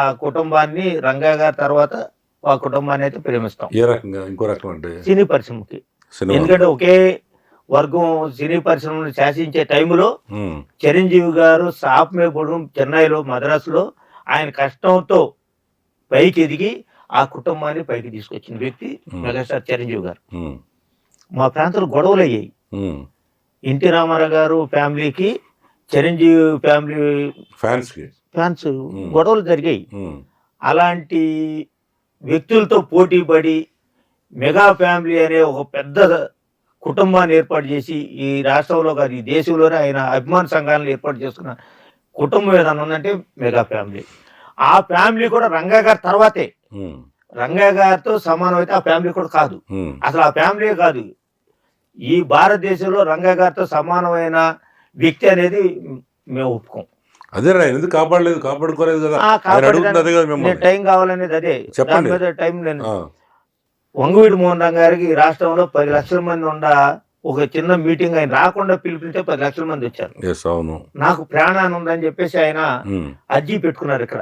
ఆ కుటుంబాన్ని రంగా గారి తర్వాత ఆ కుటుంబాన్ని అయితే ప్రేమిస్తాం. ఏ రకంగా? ఇంకో రకం అంటే సినీ పరిశ్రమకి. ఎందుకంటే ఒకే వర్గం సినీ పరిశ్రమను శాసించే టైంలో చిరంజీవి గారు సాప్మేపురం చెన్నైలో మద్రాసులో ఆయన కష్టంతో పైకి ఎదిగి ఆ కుటుంబాన్ని పైకి తీసుకొచ్చిన వ్యక్తి మెగాస్టార్ చిరంజీవి గారు. మా ప్రాంతంలో గొడవలు అయ్యాయి. ఎన్టీ రామారావు గారు ఫ్యామిలీకి చిరంజీవి ఫ్యామిలీ ఫ్యాన్స్ గొడవలు జరిగాయి. అలాంటి వ్యక్తులతో పోటీ పడి మెగా ఫ్యామిలీ అనే ఒక పెద్ద కుటుంబాన్ని ఏర్పాటు చేసి ఈ రాష్ట్రంలో కాదు ఈ దేశంలోనే ఆయన అభిమాన సంఘాలను ఏర్పాటు చేసుకున్న కుటుంబం ఏదైనా ఉందంటే మెగా ఫ్యామిలీ. ఆ ఫ్యామిలీ కూడా రంగా గారి తర్వాతే. రంగా గారితో సమానం అయితే ఆ ఫ్యామిలీ కూడా కాదు. అసలు ఆ ఫ్యామిలీ కాదు. ఈ భారతదేశంలో రంగా గారితో సమానమైన వ్యక్తి అనేది మేము ఒప్పుకోం. అదే ఎందుకు కాపాడుకోలేదు కదా? టైం కావాలనేది అదే. దాని మీద టైం నేను వంగవీటి మోహన్ రంగా గారికి రాష్ట్రంలో 10 లక్షల మంది ఉండ ఒక చిన్న మీటింగ్ ఆయన రాకుండా పిలిపితే 10 లక్షల మంది వచ్చారు. నాకు ప్రాణాన్ని ఉందని చెప్పేసి ఆయన అర్జీ పెట్టుకున్నారు ఇక్కడ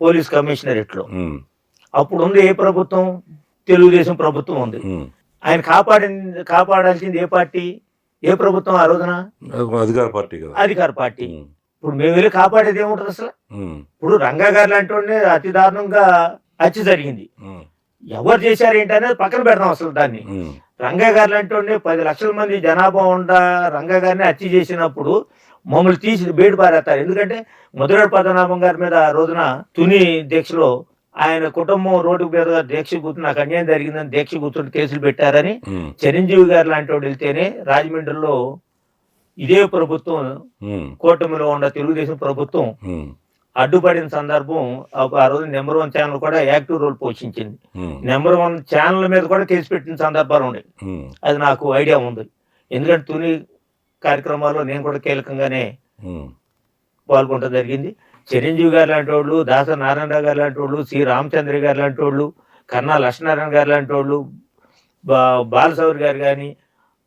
పోలీస్ కమిషనరేట్ లో. అప్పుడు ఉంది ఏ ప్రభుత్వం? తెలుగుదేశం ప్రభుత్వం ఉంది. ఆయన కాపాడాల్సింది ఏ పార్టీ, ఏ ప్రభుత్వం ఆ రోజున? అధికార పార్టీ. ఇప్పుడు మేము వెళ్ళి కాపాడేది ఏముంటది అసలు? ఇప్పుడు రంగా గారు లాంటి వాడిని అతి దారుణంగా హత్య జరిగింది. ఎవరు చేశారు ఏంటి అనేది పక్కన పెడతాం. అసలు దాన్ని రంగా గారు లాంటి వాడిని 10 లక్షల మంది జనాభా ఉండ రంగా గారిని హత్య చేసినప్పుడు మమ్మల్ని తీసి బయట పారేస్తారు. ఎందుకంటే ముదిరాడు పద్మనాభం గారి మీద ఆ రోజున తుని దీక్షలో ఆయన కుటుంబం రోడ్డు మీద దీక్ష కూర్చుని నాకు అన్యాయం జరిగిందని దీక్ష కూర్చుని కేసులు పెట్టారని చిరంజీవి గారు లాంటి వాడు వెళ్తేనే రాజమండ్రిలో ఇదే ప్రభుత్వం కూటమిలో ఉన్న తెలుగుదేశం ప్రభుత్వం అడ్డుపడిన సందర్భం ఆ రోజు నెంబర్ 1 ఛానల్ కూడా యాక్టివ్ రోల్ పోషించింది. నెంబర్ 1 ఛానల్ మీద కూడా కేసు పెట్టిన సందర్భాలు ఉన్నాయి. అది నాకు ఐడియా ఉంది. ఎందుకంటే తుని కార్యక్రమాల్లో నేను కూడా కీలకంగానే పాల్గొనడం జరిగింది. చిరంజీవి గారు లాంటి వాళ్ళు, దాస నారాయణరావు గారు లాంటి వాళ్ళు, సి రామచంద్ర గారు లాంటి వాళ్ళు, కన్నా లక్ష్మీనారాయణ గారు లాంటి వాళ్ళు, బాలసౌరి గారు కానీ,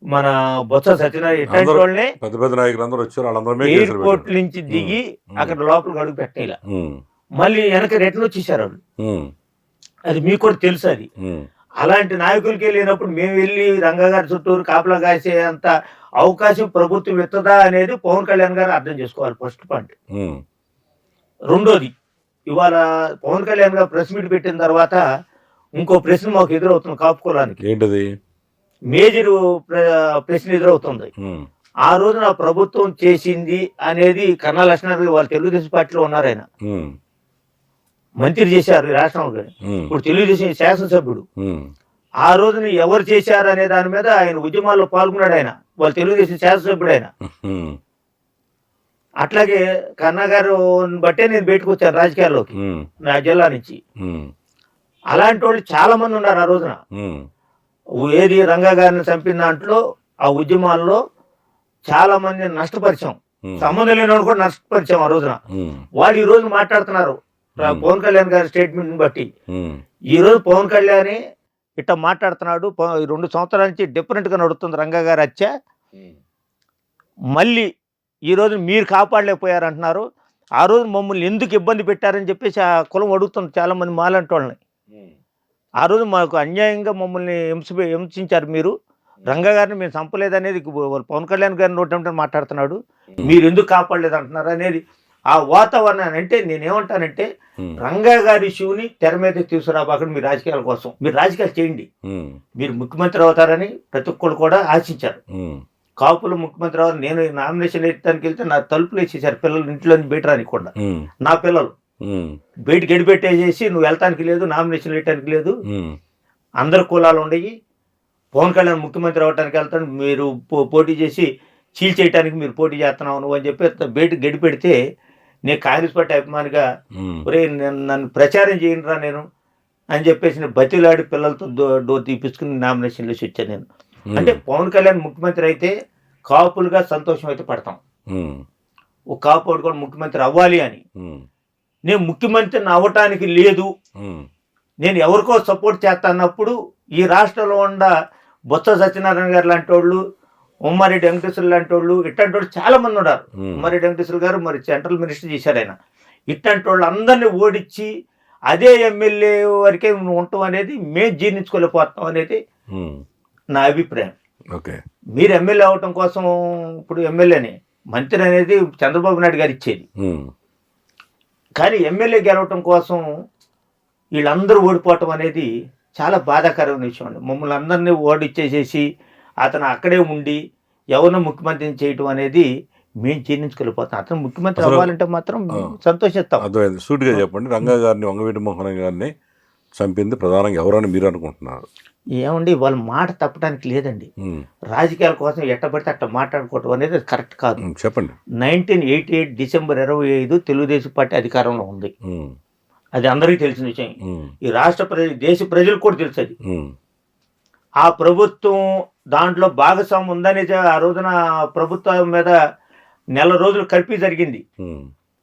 మన బొత్స సత్యనారాయణ ఇట్లాంటి వాళ్ళని పెద్ద పెద్ద నాయకులందరూ వచ్చారు. ఎయిర్పోర్ట్ నుంచి దిగి అక్కడ లోపలికి అడుగు పెట్టిన మళ్ళీ వెనక రిటర్న్ వచ్చేసారు వాళ్ళు. అది మీకు కూడా తెలుసు. అది అలాంటి నాయకులకి వెళ్ళినప్పుడు మేము వెళ్ళి రంగా గారి చుట్టూరు కాపలా కాసే అంత అవకాశం ప్రభుత్వం ఇస్తుందా అనేది పవన్ కళ్యాణ్ గారు అర్థం చేసుకోవాలి. First point. రెండోది, ఇవాళ పవన్ కళ్యాణ్ గారు ప్రెస్ మీట్ పెట్టిన తర్వాత ఇంకో ప్రశ్న మాకు ఎదురవుతుంది కాపు కులానికి. ఏంటది? మేజర్ ప్రశ్న ఎదురవుతుంది. ఆ రోజున ప్రభుత్వం చేసింది అనేది కన్నా లక్ష్మణ్ వాళ్ళు తెలుగుదేశం పార్టీలో ఉన్నారు. ఆయన మంత్రి చేశారు రాష్ట్రంలో. ఇప్పుడు తెలుగుదేశం శాసనసభ్యుడు. ఆ రోజున ఎవరు చేశారు అనే దాని మీద ఆయన ఉద్యమాల్లో పాల్గొన్నాడు. ఆయన వాళ్ళు తెలుగుదేశం శాసనసభ్యుడు. ఆయన అట్లాగే కన్నా గారు బట్టే నేను బయటకు వచ్చాను రాజకీయాల్లోకి నా జిల్లా నుంచి. అలాంటి వాళ్ళు చాలా మంది ఉన్నారు ఆ రోజున. ఏది రంగా గారిని చంపిన దాంట్లో ఆ ఉద్యమాల్లో చాలా మంది నష్టపరిచాం. సంబంధం లేని వాళ్ళు కూడా నష్టపరిచాం ఆ రోజున. వాళ్ళు ఈ రోజు మాట్లాడుతున్నారు పవన్ కళ్యాణ్ గారి స్టేట్మెంట్ బట్టి. ఈ రోజు పవన్ కళ్యాణ్ ఇట్లా మాట్లాడుతున్నాడు. 2 సంవత్సరాల నుంచి డిఫరెంట్ గా నడుస్తుంది రంగా గారి హత్య. మళ్ళీ ఈ రోజు మీరు కాపాడలేకపోయారు అంటున్నారు. ఆ రోజు మమ్మల్ని ఎందుకు ఇబ్బంది పెట్టారని చెప్పేసి ఆ కులం అడుగుతున్నారు చాలా మంది మాలాంటి వాళ్ళని. ఆ రోజు మాకు అన్యాయంగా మమ్మల్ని హింసించారు మీరు. రంగా గారిని మేము చంపలేదనేది పవన్ కళ్యాణ్ గారిని నోటంటే మాట్లాడుతున్నాడు. మీరు ఎందుకు కాపాడలేదు అంటున్నారు అనేది ఆ వాతావరణాన్ని. అంటే నేనేమంటానంటే రంగా గారి ఇష్యూని తెర మీద తీసుకురాబాకండి. మీ రాజకీయాల కోసం మీరు రాజకీయాలు చేయండి. మీరు ముఖ్యమంత్రి అవుతారని ప్రతి ఒక్కరు కూడా ఆశించారు. కాపులు ముఖ్యమంత్రి అవ్వాలి. నేను నామినేషన్ వేయడానికి వెళ్తే నా తలుపులు వేసేసారు పిల్లలు ఇంట్లో నుంచి బయట రానికుండా. నా పిల్లలు బయటికి గడిపెట్టేసేసి నువ్వు వెళ్తానికి లేదు, నామినేషన్ వేయటానికి లేదు, అందరు కులాలు ఉండయి, పవన్ కళ్యాణ్ ముఖ్యమంత్రి అవ్వడానికి వెళ్తాను, మీరు పోటీ చేసి చీల్చేయటానికి మీరు పోటీ చేస్తున్నావు నువ్వు అని చెప్పి బయటకు గడిపెడితే నేను కాంగ్రెస్ పార్టీ అభిమానిగా ఒరే నన్ను ప్రచారం చేయనురా నేను అని చెప్పేసి నేను బతిలాడి పిల్లలతో డోర్ తీపించుకుని నామినేషన్లో వచ్చాను నేను. అంటే పవన్ కళ్యాణ్ ముఖ్యమంత్రి అయితే కాపులుగా సంతోషం అయితే పడతాం. ఒక కాపు కూడా ముఖ్యమంత్రి అవ్వాలి అని. నేను ముఖ్యమంత్రిని అవ్వటానికి లేదు, నేను ఎవరికో సపోర్ట్ చేస్తా అన్నప్పుడు ఈ రాష్ట్రంలో ఉన్న బొత్స సత్యనారాయణ గారు లాంటి వాళ్ళు, ఉమ్మారెడ్డి వెంకటేశ్వర లాంటి వాళ్ళు, ఇట్లాంటి వాళ్ళు చాలా మంది ఉన్నారు. ఉమ్మారెడ్డి వెంకటేశ్వర గారు మరి సెంట్రల్ మినిస్టర్ చేశారు ఆయన. ఇట్లాంటి వాళ్ళు అందరినీ ఓడించి అదే ఎమ్మెల్యే వరకే నువ్వు ఉంటాం అనేది మేము జీర్ణించుకోలేకపోతాం అనేది నా అభిప్రాయం. ఓకే, మీరు ఎమ్మెల్యే అవటం కోసం ఇప్పుడు ఎమ్మెల్యేని మంత్రి అనేది చంద్రబాబు నాయుడు గారు ఇచ్చేది, కానీ ఎమ్మెల్యే గెలవటం కోసం వీళ్ళందరూ ఓడిపోవటం అనేది చాలా బాధాకరమైన విషయం అండి. మమ్మల్ని అందరినీ ఓడిచ్చేసేసి అతను అక్కడే ఉండి ఎవరినో ముఖ్యమంత్రిని చేయటం అనేది మేము జీర్ణించుకెళ్ళిపోతాం. అతను ముఖ్యమంత్రి అవ్వాలంటే మాత్రం సంతోషిస్తాం. అర్థమైంది. సూటిగా చెప్పండి, రంగా గారిని, వంగవీటి మోహన్ గారిని చంపింది ప్రధానంగా ఎవరని మీరు అనుకుంటున్నారు? ఏమండి, వాళ్ళ మాట తప్పడానికి లేదండి. రాజకీయాల కోసం ఎట్టబడితే అట్లా మాట్లాడుకోవటం అనేది కరెక్ట్ కాదు. చెప్పండి. 1988 డిసెంబర్ 25 తెలుగుదేశం పార్టీ అధికారంలో ఉంది. అది అందరికీ తెలిసిన విషయం. ఈ రాష్ట్ర దేశ ప్రజలకు కూడా తెలుసు అది. ఆ ప్రభుత్వం దాంట్లో భాగస్వామ్యం ఉందని ఆ రోజున ప్రభుత్వం మీద నెల రోజులు కల్పి జరిగింది.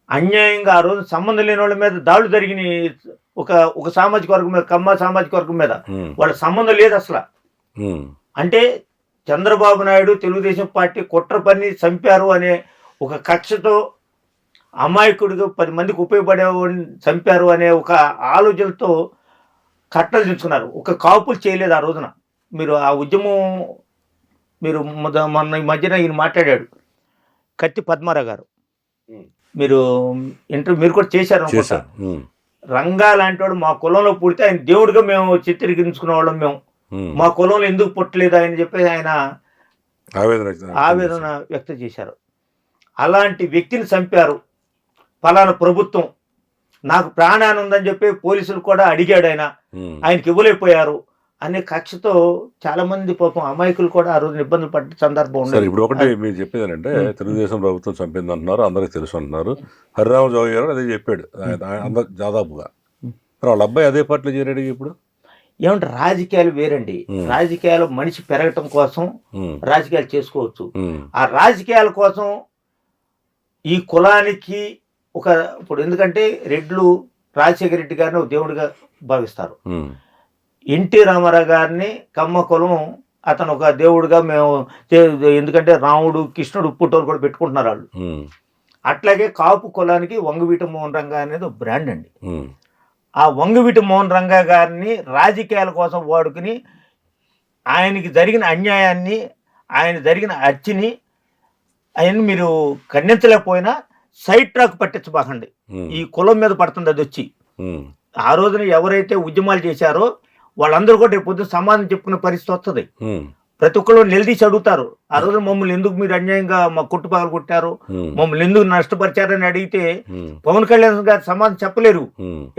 అన్యాయంగా ఆ రోజు సంబంధం లేని వాళ్ళ మీద దాడులు జరిగినాయి. ఒక సామాజిక వర్గం మీద, కమ్మ సామాజిక వర్గం మీద వాళ్ళ సంబంధం లేదు అసలు. అంటే చంద్రబాబు నాయుడు తెలుగుదేశం పార్టీ కుట్ర పని చంపారు అనే ఒక కక్షతో అమాయకుడిగా 10 మందికి ఉపయోగపడే చంపారు అనే ఒక ఆలోచనతో కట్టలు తెచ్చుకున్నారు. ఒక కాపులు చేయలేదు ఆ రోజున. మీరు ఆ ఉద్యమం మీరు మొన్న ఈ మధ్యన ఈయన మాట్లాడాడు, కత్తి పద్మారావు గారు, మీరు మీరు కూడా చేశారు అనుకుంటా. రంగా లాంటి వాడు మా కులంలో పుడితే ఆయన దేవుడిగా మేము చిత్రీకరించుకునే వాళ్ళం. మేము మా కులంలో ఎందుకు పుట్టలేదు ఆయన చెప్పి ఆయన ఆవేదన వ్యక్తం చేశారు. అలాంటి వ్యక్తిని చంపారు ఫలానా ప్రభుత్వం, నాకు ప్రాణాన్ని ఉందని చెప్పి పోలీసులు కూడా అడిగాడు, ఆయనకి ఇవ్వలేకపోయారు అనే కక్షతో చాలా మంది పాపం అమాయకులు కూడా ఆ రోజు ఇబ్బందులు పడ్డ సందర్భం ఉంది. ఇప్పుడు ఒకటి మీరు చెప్పేది ఏంటంటే తెలుగుదేశం ప్రభుత్వం చంపింది అంటున్నారు, అందరికి తెలుసు అంటున్నారు. హరిరామ జోగి గారు అదే చెప్పాడు అందరు దాదాపుగా. వాళ్ళ అబ్బాయి అదే పార్టీలో చేరాడు. ఇప్పుడు ఏమంటే రాజకీయాలు వేరండి. రాజకీయాలు మనిషి పెరగటం కోసం రాజకీయాలు చేసుకోవచ్చు. ఆ రాజకీయాల కోసం ఈ కులానికి ఇప్పుడు ఎందుకంటే రెడ్లు రాజశేఖర రెడ్డి గారిని ఒక దేవుడిగా భావిస్తారు. ఎన్టీ రామారావు గారిని కమ్మ కులం అతను ఒక దేవుడిగా మేము, ఎందుకంటే రాముడు కృష్ణుడు పుట్టోలు కూడా పెట్టుకుంటున్నారు వాళ్ళు. అట్లాగే కాపు కులానికి వంగవీటి మోహన్ రంగా అనేది ఒక బ్రాండ్ అండి. ఆ వంగవీటి మోహన్ రంగా గారిని రాజకీయాల కోసం వాడుకుని ఆయనకి జరిగిన అన్యాయాన్ని, ఆయన జరిగిన హత్యని ఆయన మీరు ఖండించలేకపోయినా సైడ్ ట్రాక్ పట్టించబాకండి. ఈ కులం మీద పడుతుంది అది వచ్చి. ఆ రోజున ఎవరైతే ఉద్యమాలు చేశారో వాళ్ళందరూ కూడా రేపు పొద్దున సమాధానం చెప్పుకునే పరిస్థితి వస్తుంది. ప్రతి ఒక్కరు నిలదీసి అడుగుతారు, ఆ రోజు మమ్మల్ని ఎందుకు మీరు అన్యాయంగా మా కొట్టు పగలు కొట్టారు, మమ్మల్ని ఎందుకు నష్టపరిచారని అడిగితే పవన్ కళ్యాణ్ గారు సమాధానం చెప్పలేరు.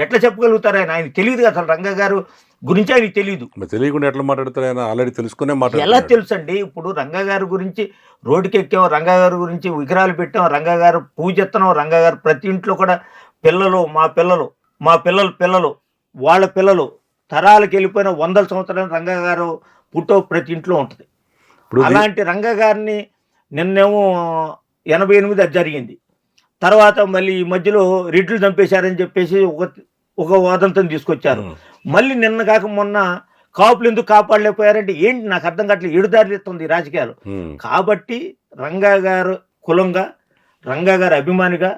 ఎట్లా చెప్పగలుగుతారు? ఆయన తెలియదు అసలు రంగా గారు గురించి ఆయనకి తెలియదు. తెలియకుండా ఎట్లా మాట్లాడతారు? ఆయన ఆల్రెడీ తెలుసుకునే ఎలా తెలుసు అండి? ఇప్పుడు రంగా గారి గురించి రోడ్డుకి ఎక్కాం, రంగా గారి గురించి విగ్రహాలు పెట్టాం, రంగా గారు పూజ ఎత్తనం, రంగా గారు ప్రతి ఇంట్లో కూడా పిల్లలు, మా పిల్లలు పిల్లలు వాళ్ళ పిల్లలు తరాలకు వెళ్ళిపోయిన 100 సంవత్సరాలు రంగా గారు పుట్టో ప్రతి ఇంట్లో ఉంటుంది. అలాంటి రంగా గారిని నిన్నేమో 88 అది జరిగింది. తర్వాత మళ్ళీ ఈ మధ్యలో రెడ్లు చంపేశారని చెప్పేసి ఒక వాదంతం తీసుకొచ్చారు. మళ్ళీ నిన్న కాక మొన్న కాపులు ఎందుకు కాపాడలేకపోయారంటే ఏంటి నాకు అర్థం కావట్లేదు. ఎడుదారిస్తుంది రాజకీయాలు. కాబట్టి రంగా గారు కులంగా, రంగా గారు అభిమానిగా,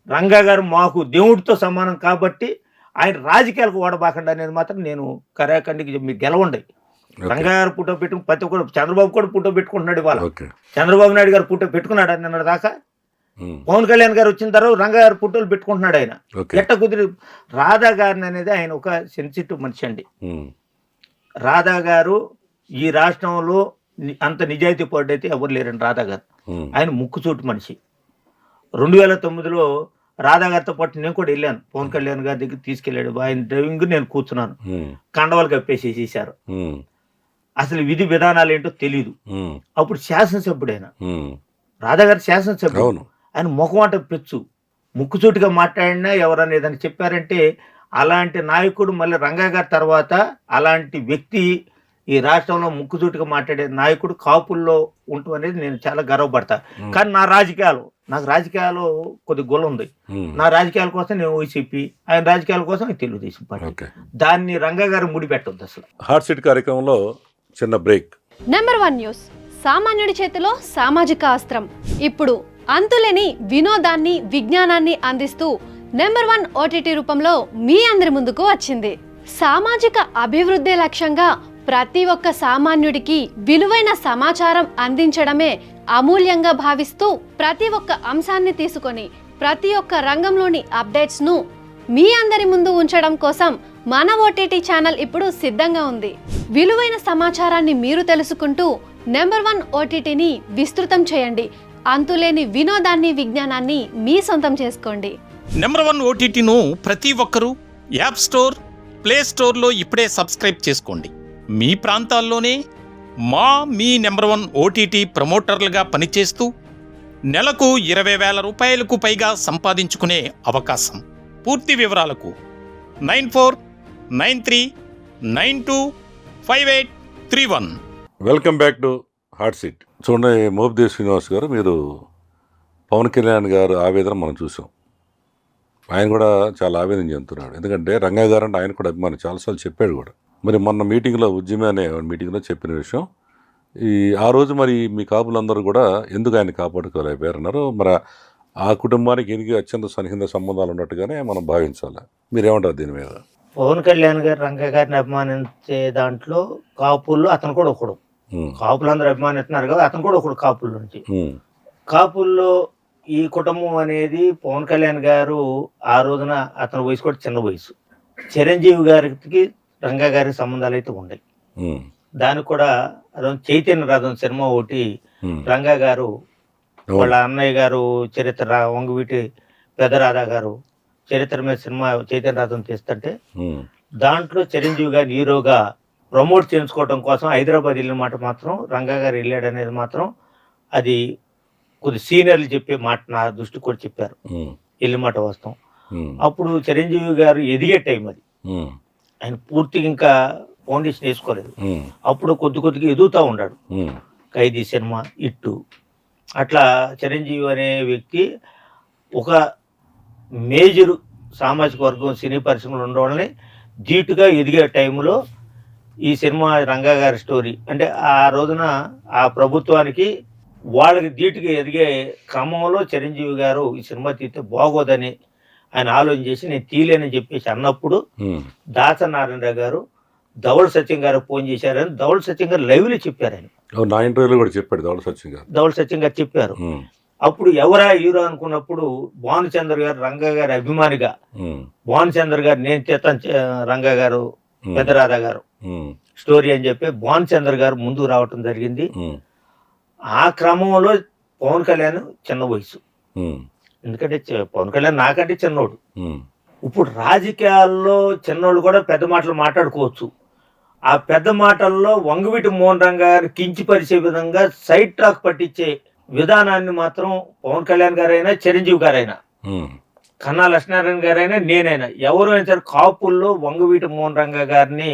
రంగా గారు మాకు దేవుడితో సమానం కాబట్టి ఆయన రాజకీయాలకు ఓడబాకండి అనేది మాత్రం నేను కరాఖండికి మీరు గెలవండి. రంగా గారు ఫోటో పెట్టుకుని ప్రతి ఒక్కరు, చంద్రబాబు కూడా ఫోటో పెట్టుకుంటున్నాడు ఇవాళ. చంద్రబాబు నాయుడు గారు ఫోటో పెట్టుకున్నాడు నిన్న దాకా. పవన్ కళ్యాణ్ గారు వచ్చిన తర్వాత రంగా గారు ఫోటోలు పెట్టుకుంటున్నాడు ఆయన. ఎట్ట కుదిరి రాధా గారిని అనేది ఆయన ఒక సెన్సిటివ్ మనిషి అండి. రాధా గారు ఈ రాష్ట్రంలో అంత నిజాయితీ పడ్డైతే ఎవరు లేరండి రాధా గారు. ఆయన ముక్కుచూటు మనిషి. 2009లో రాధా గారితో పాటు నేను కూడా వెళ్ళాను. పవన్ కళ్యాణ్ గారి దగ్గర తీసుకెళ్ళాడు. ఆయన డ్రైవింగ్ నేను కూర్చున్నాను. కండవాలు కప్పేసేసారు. అసలు విధి విధానాలు ఏంటో తెలీదు. అప్పుడు శాసనసభ్యుడు ఆయన, రాధా గారు శాసనసభ్యుడు. ఆయన ముఖం అంటే పెచ్చు, ముక్కుచూటిగా మాట్లాడినా ఎవరన్నా ఏదైనా చెప్పారంటే అలాంటి నాయకుడు మళ్ళీ రంగా గారి తర్వాత అలాంటి వ్యక్తి ఈ రాష్ట్రంలో ముక్కుచూటిగా మాట్లాడే నాయకుడు కాపుల్లో ఉండటం అనేది నేను చాలా గర్వపడతా. కానీ నాకు రాజకీయాలు కొద్ది గొల్ల ఉంది. నా రాజకీయాల కోసం నేను వైసీపీ, ఆయన రాజకీయాల కోసం తెలుగుదేశం పార్టీ. దాన్ని రంగా గారు ముడిపెట్టొద్దు అసలు. హాట్ సీట్ కార్యక్రమంలో చిన్న బ్రేక్. నెంబర్ 1 న్యూస్, సామాన్యుడి చేతిలో సామాజిక అస్త్రం. ఇప్పుడు అంతులేని వినోదాన్ని, విజ్ఞానాన్ని అందిస్తూ నెంబర్ 1 ఓటీటీ రూపంలో మీ అందరి ముందుకు వచ్చింది. సామాజిక అభివృద్ధి లక్ష్యంగా ప్రతి ఒక్క సామాన్యుడికి విలువైన సమాచారం అందించడమే అమూల్యంగా భావిస్తూ ప్రతి ఒక్క అంశాన్ని తీసుకొని ప్రతి ఒక్క రంగంలోని అప్డేట్స్ ను మీ అందరి ముందు ఉంచడం కోసం మన ఓటీటీ ఛానల్ ఇప్పుడు సిద్ధంగా ఉంది. విలువైన సమాచారాన్ని మీరు తెలుసుకుంటూ నెంబర్ 1 ఓటీటీని విస్తృతం చేయండి. అంతులేని వినోదాన్ని, విజ్ఞానాన్ని మీ సొంతం చేసుకోండి. నెంబర్ 1 ఓటీటీను ప్రతి ఒక్కరూ యాప్ స్టోర్, ప్లే స్టోర్లో ఇప్పుడే సబ్స్క్రైబ్ చేసుకోండి. మీ ప్రాంతాల్లోనే మీ నెంబర్ 1 ఓటీటీ ప్రమోటర్లుగా పనిచేస్తూ నెలకు 20,000 రూపాయలకు పైగా సంపాదించుకునే అవకాశం. పూర్తి వివరాలకు 9493925831. Welcome back to hot seat. చూడండి, మోపిదేవి శ్రీనివాస్ గారు, మీరు పవన్ కళ్యాణ్ గారు ఆవేదన మనం చూసాం. ఆయన కూడా చాలా ఆవేదన చెందుతున్నాడు. ఎందుకంటే రంగా గారు అంటే ఆయన కూడా అభిమాని, చాలాసార్లు చెప్పాడు కూడా. మరి మొన్న మీటింగ్లో, ఉద్యమే అనే మీటింగ్లో చెప్పిన విషయం, ఆ రోజు మరి మీ కాపులందరూ కూడా ఎందుకు ఆయన కాపాడుకోలేకపోయారన్నారు. మరి ఆ కుటుంబానికి ఎనికి అత్యంత సన్నిహిత సంబంధాలు ఉన్నట్టుగానే మనం భావించాలి. మీరేమంటారు దీని మీద? పవన్ కళ్యాణ్ గారు రంగ గారిని అభిమానించే దాంట్లో కాపుల్లో అతను కూడా ఒకడు. కాపులందరూ అభిమానిస్తున్నారు కదా, అతను కూడా ఒకడు కాపుల నుంచి. కాపుల్లో ఈ కుటుంబం అనేది పవన్ కళ్యాణ్ గారు ఆ రోజున అతని వయసు కూడా చిన్న వయసు. చిరంజీవి గారికి రంగా గారికి సంబంధాలు అయితే ఉన్నాయి. దానికి కూడా చైతన్య రథం సినిమా ఒకటి రంగా గారు వాళ్ళ అన్నయ్య గారు చరిత్ర, వంగవీటి పెదరాధా గారు చరిత్ర మీద సినిమా చైతన్య రథం తీస్తుంటే దాంట్లో చిరంజీవి గారిని హీరోగా ప్రమోట్ చేసుకోవడం కోసం హైదరాబాద్ వెళ్ళిన మాట మాత్రం రంగా గారు వెళ్ళాడు అనేది మాత్రం అది కొద్ది సీనియర్లు చెప్పే మాట నా దృష్టికి కూడా చెప్పారు. వెళ్ళిన మాట వాస్తవం. అప్పుడు చిరంజీవి గారు ఎదిగే టైం అది. ఆయన పూర్తిగా ఇంకా ఫౌండేషన్ వేసుకోలేదు. అప్పుడు కొద్దిగా ఎదుగుతూ ఉన్నాడు. ఖైదీ సినిమా ఇట్టు అట్లా చిరంజీవి అనే వ్యక్తి ఒక మేజర్ సామాజిక వర్గం సినీ పరిశ్రమలు ఉండవాళ్ళని ధీటుగా ఎదిగే టైంలో ఈ సినిమా రంగా గారి స్టోరీ అంటే ఆ రోజున ఆ ప్రభుత్వానికి వాళ్ళకి ధీటుగా ఎదిగే క్రమంలో చిరంజీవి గారు ఈ సినిమా తీస్తే బాగోదని ఆయన ఆలోచన చేసి నేను తీలేనని చెప్పేసి అన్నప్పుడు దాసనారాయణరావు గారు ధవళ సత్యం గారు ఫోన్ చేశారని ధవళ సత్యం గారు లైవ్లో చెప్పారు. ఆయన నా ఇంటర్వ్యూలో కూడా చెప్పాడు ధవళ సత్యం గారు చెప్పారు. అప్పుడు ఎవరా హీరో అనుకున్నప్పుడు భానుచంద్ర గారు రంగా గారి అభిమానిగా భానుచంద్ర గారు నేను చేస్తాను రంగా గారు పెదరాధా గారు స్టోరీ అని చెప్పి భానుచంద్ర గారు ముందుకు రావటం జరిగింది. ఆ క్రమంలో పవన్ కళ్యాణ్ చిన్న వయసు, ఎందుకంటే పవన్ కళ్యాణ్ నాకంటే చిన్నోడు. ఇప్పుడు రాజకీయాల్లో చిన్నోళ్ళు కూడా పెద్ద మాటలు మాట్లాడుకోవచ్చు. ఆ పెద్ద మాటల్లో వంగవీటి మోహన్ రంగా గారు కించిపరిచే విధంగా సైడ్ ట్రాక్ పట్టించే విధానాన్ని మాత్రం పవన్ కళ్యాణ్ గారైనా చిరంజీవి గారైనా కన్నా లక్ష్మీనారాయణ గారైనా నేనైనా ఎవరు అయినా సరే కాపుల్లో వంగవీటి మోహన్ రంగా గారిని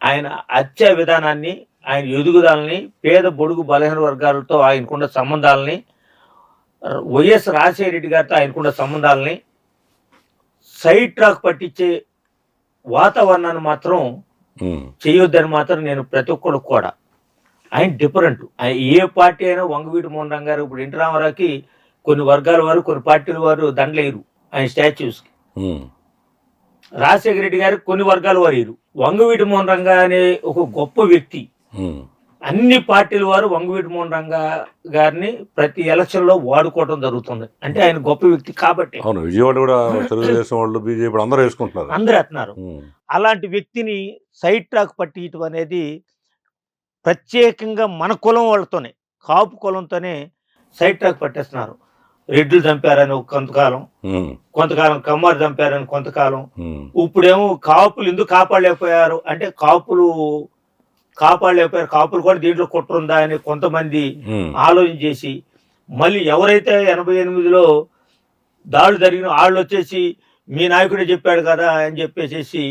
ఆయన హత్యా విధానాన్ని, ఆయన ఎదుగుదలని, పేద బొడుగు బలహీన వర్గాలతో ఆయనకున్న సంబంధాలని, వైఎస్ రాజశేఖర రెడ్డి గారితో ఆయనకున్న సంబంధాలని సైడ్ ట్రాక్ పట్టించే వాతావరణాన్ని మాత్రం చేయొద్దని మాత్రం నేను ప్రతి ఒక్కరు కూడా ఆయన డిఫరెంట్. ఏ పార్టీ అయినా వంగవీటి మోహన్ రంగా గారు ఇప్పుడు ఎన్టీ రామారావుకి కొన్ని వర్గాల వారు, కొన్ని పార్టీల వారు దండలేరు ఆయన స్టాచ్యూస్కి. రాజశేఖర రెడ్డి గారికి కొన్ని వర్గాల వారు వేరు. వంగవీటి మోహన్ రంగా అనే ఒక గొప్ప వ్యక్తి అన్ని పార్టీల వారు వంగవీటి మోహన్ రంగా గారిని ప్రతి ఎలక్షన్ లో వాడుకోవడం జరుగుతుంది. అంటే ఆయన గొప్ప వ్యక్తి కాబట్టి. విజయవాడ కూడా తెలుగుదేశం వాళ్ళు, బీజేపీ అందరూ వేసుకుంటున్నారు, అందరూ వేస్తున్నారు. అలాంటి వ్యక్తిని సైడ్ ట్రాక్ పట్టియటం అనేది ప్రత్యేకంగా మన కులం వాళ్ళతోనే, కాపు కులంతోనే సైడ్ ట్రాక్ పట్టేస్తున్నారు. రెడ్లు చంపారని కొంతకాలం కమ్మారు చంపారని కొంతకాలం, ఇప్పుడేమో కాపులు ఎందుకు కాపాడలేకపోయారు అంటే కాపులు కాపులు కూడా దీంట్లో కుట్రుందా అని కొంతమంది ఆలోచన చేసి మళ్ళీ ఎవరైతే 88లో దాడులు జరిగిన వాళ్ళు వచ్చేసి మీ నాయకుడే చెప్పాడు కదా అని చెప్పేసి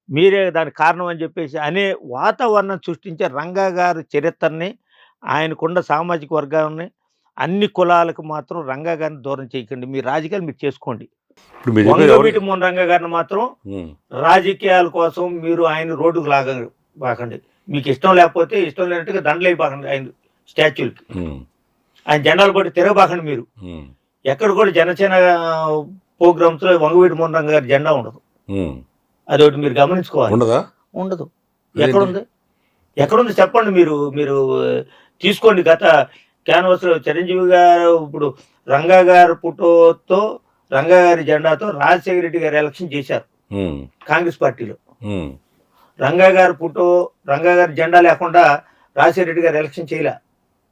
మీరే దానికి కారణం అని చెప్పేసి అనే వాతావరణం సృష్టించే రంగా గారి చరిత్రని, ఆయనకున్న సామాజిక వర్గాన్ని, అన్ని కులాలకు మాత్రం రంగా గారిని దూరం చేయకండి. మీ రాజకీయాలు మీరు చేసుకోండి. వంగవీటి మోహన్ రంగా గారిని మాత్రం రాజకీయాల కోసం మీరు ఆయన రోడ్డుకు లాగకండి. మీకు ఇష్టం లేకపోతే ఇష్టం లేనట్టుగా దండలు అయిపోకండి ఆయన స్టాచ్యూలకి, ఉమ్, ఆయన జెండాలు పట్టి తిరగబాకండి మీరు. ఉమ్, ఎక్కడ కూడా జనసేన ప్రోగ్రామ్స్లో వంగవీటి మోహన్ గారి జెండా ఉండదు. ఉమ్. అదొకటి మీరు గమనించుకోవాలి. ఉండదా? ఉండదు. అదేంటి? ఎక్కడుంది? ఎక్కడుంది చెప్పండి. మీరు తీసుకోండి. గత క్యాన్వాస్లో చిరంజీవి గారు ఇప్పుడు రంగా గారి ఫోటోతో, రంగా గారి జెండాతో రాజశేఖర రెడ్డి గారు ఎలక్షన్ చేశారు ఉమ్, కాంగ్రెస్ పార్టీలో. ఉమ్. రంగా గారి ఫోటో, రంగా గారి జెండా లేకుండా రాజశేఖర రెడ్డి గారు ఎలక్షన్ చేయలే.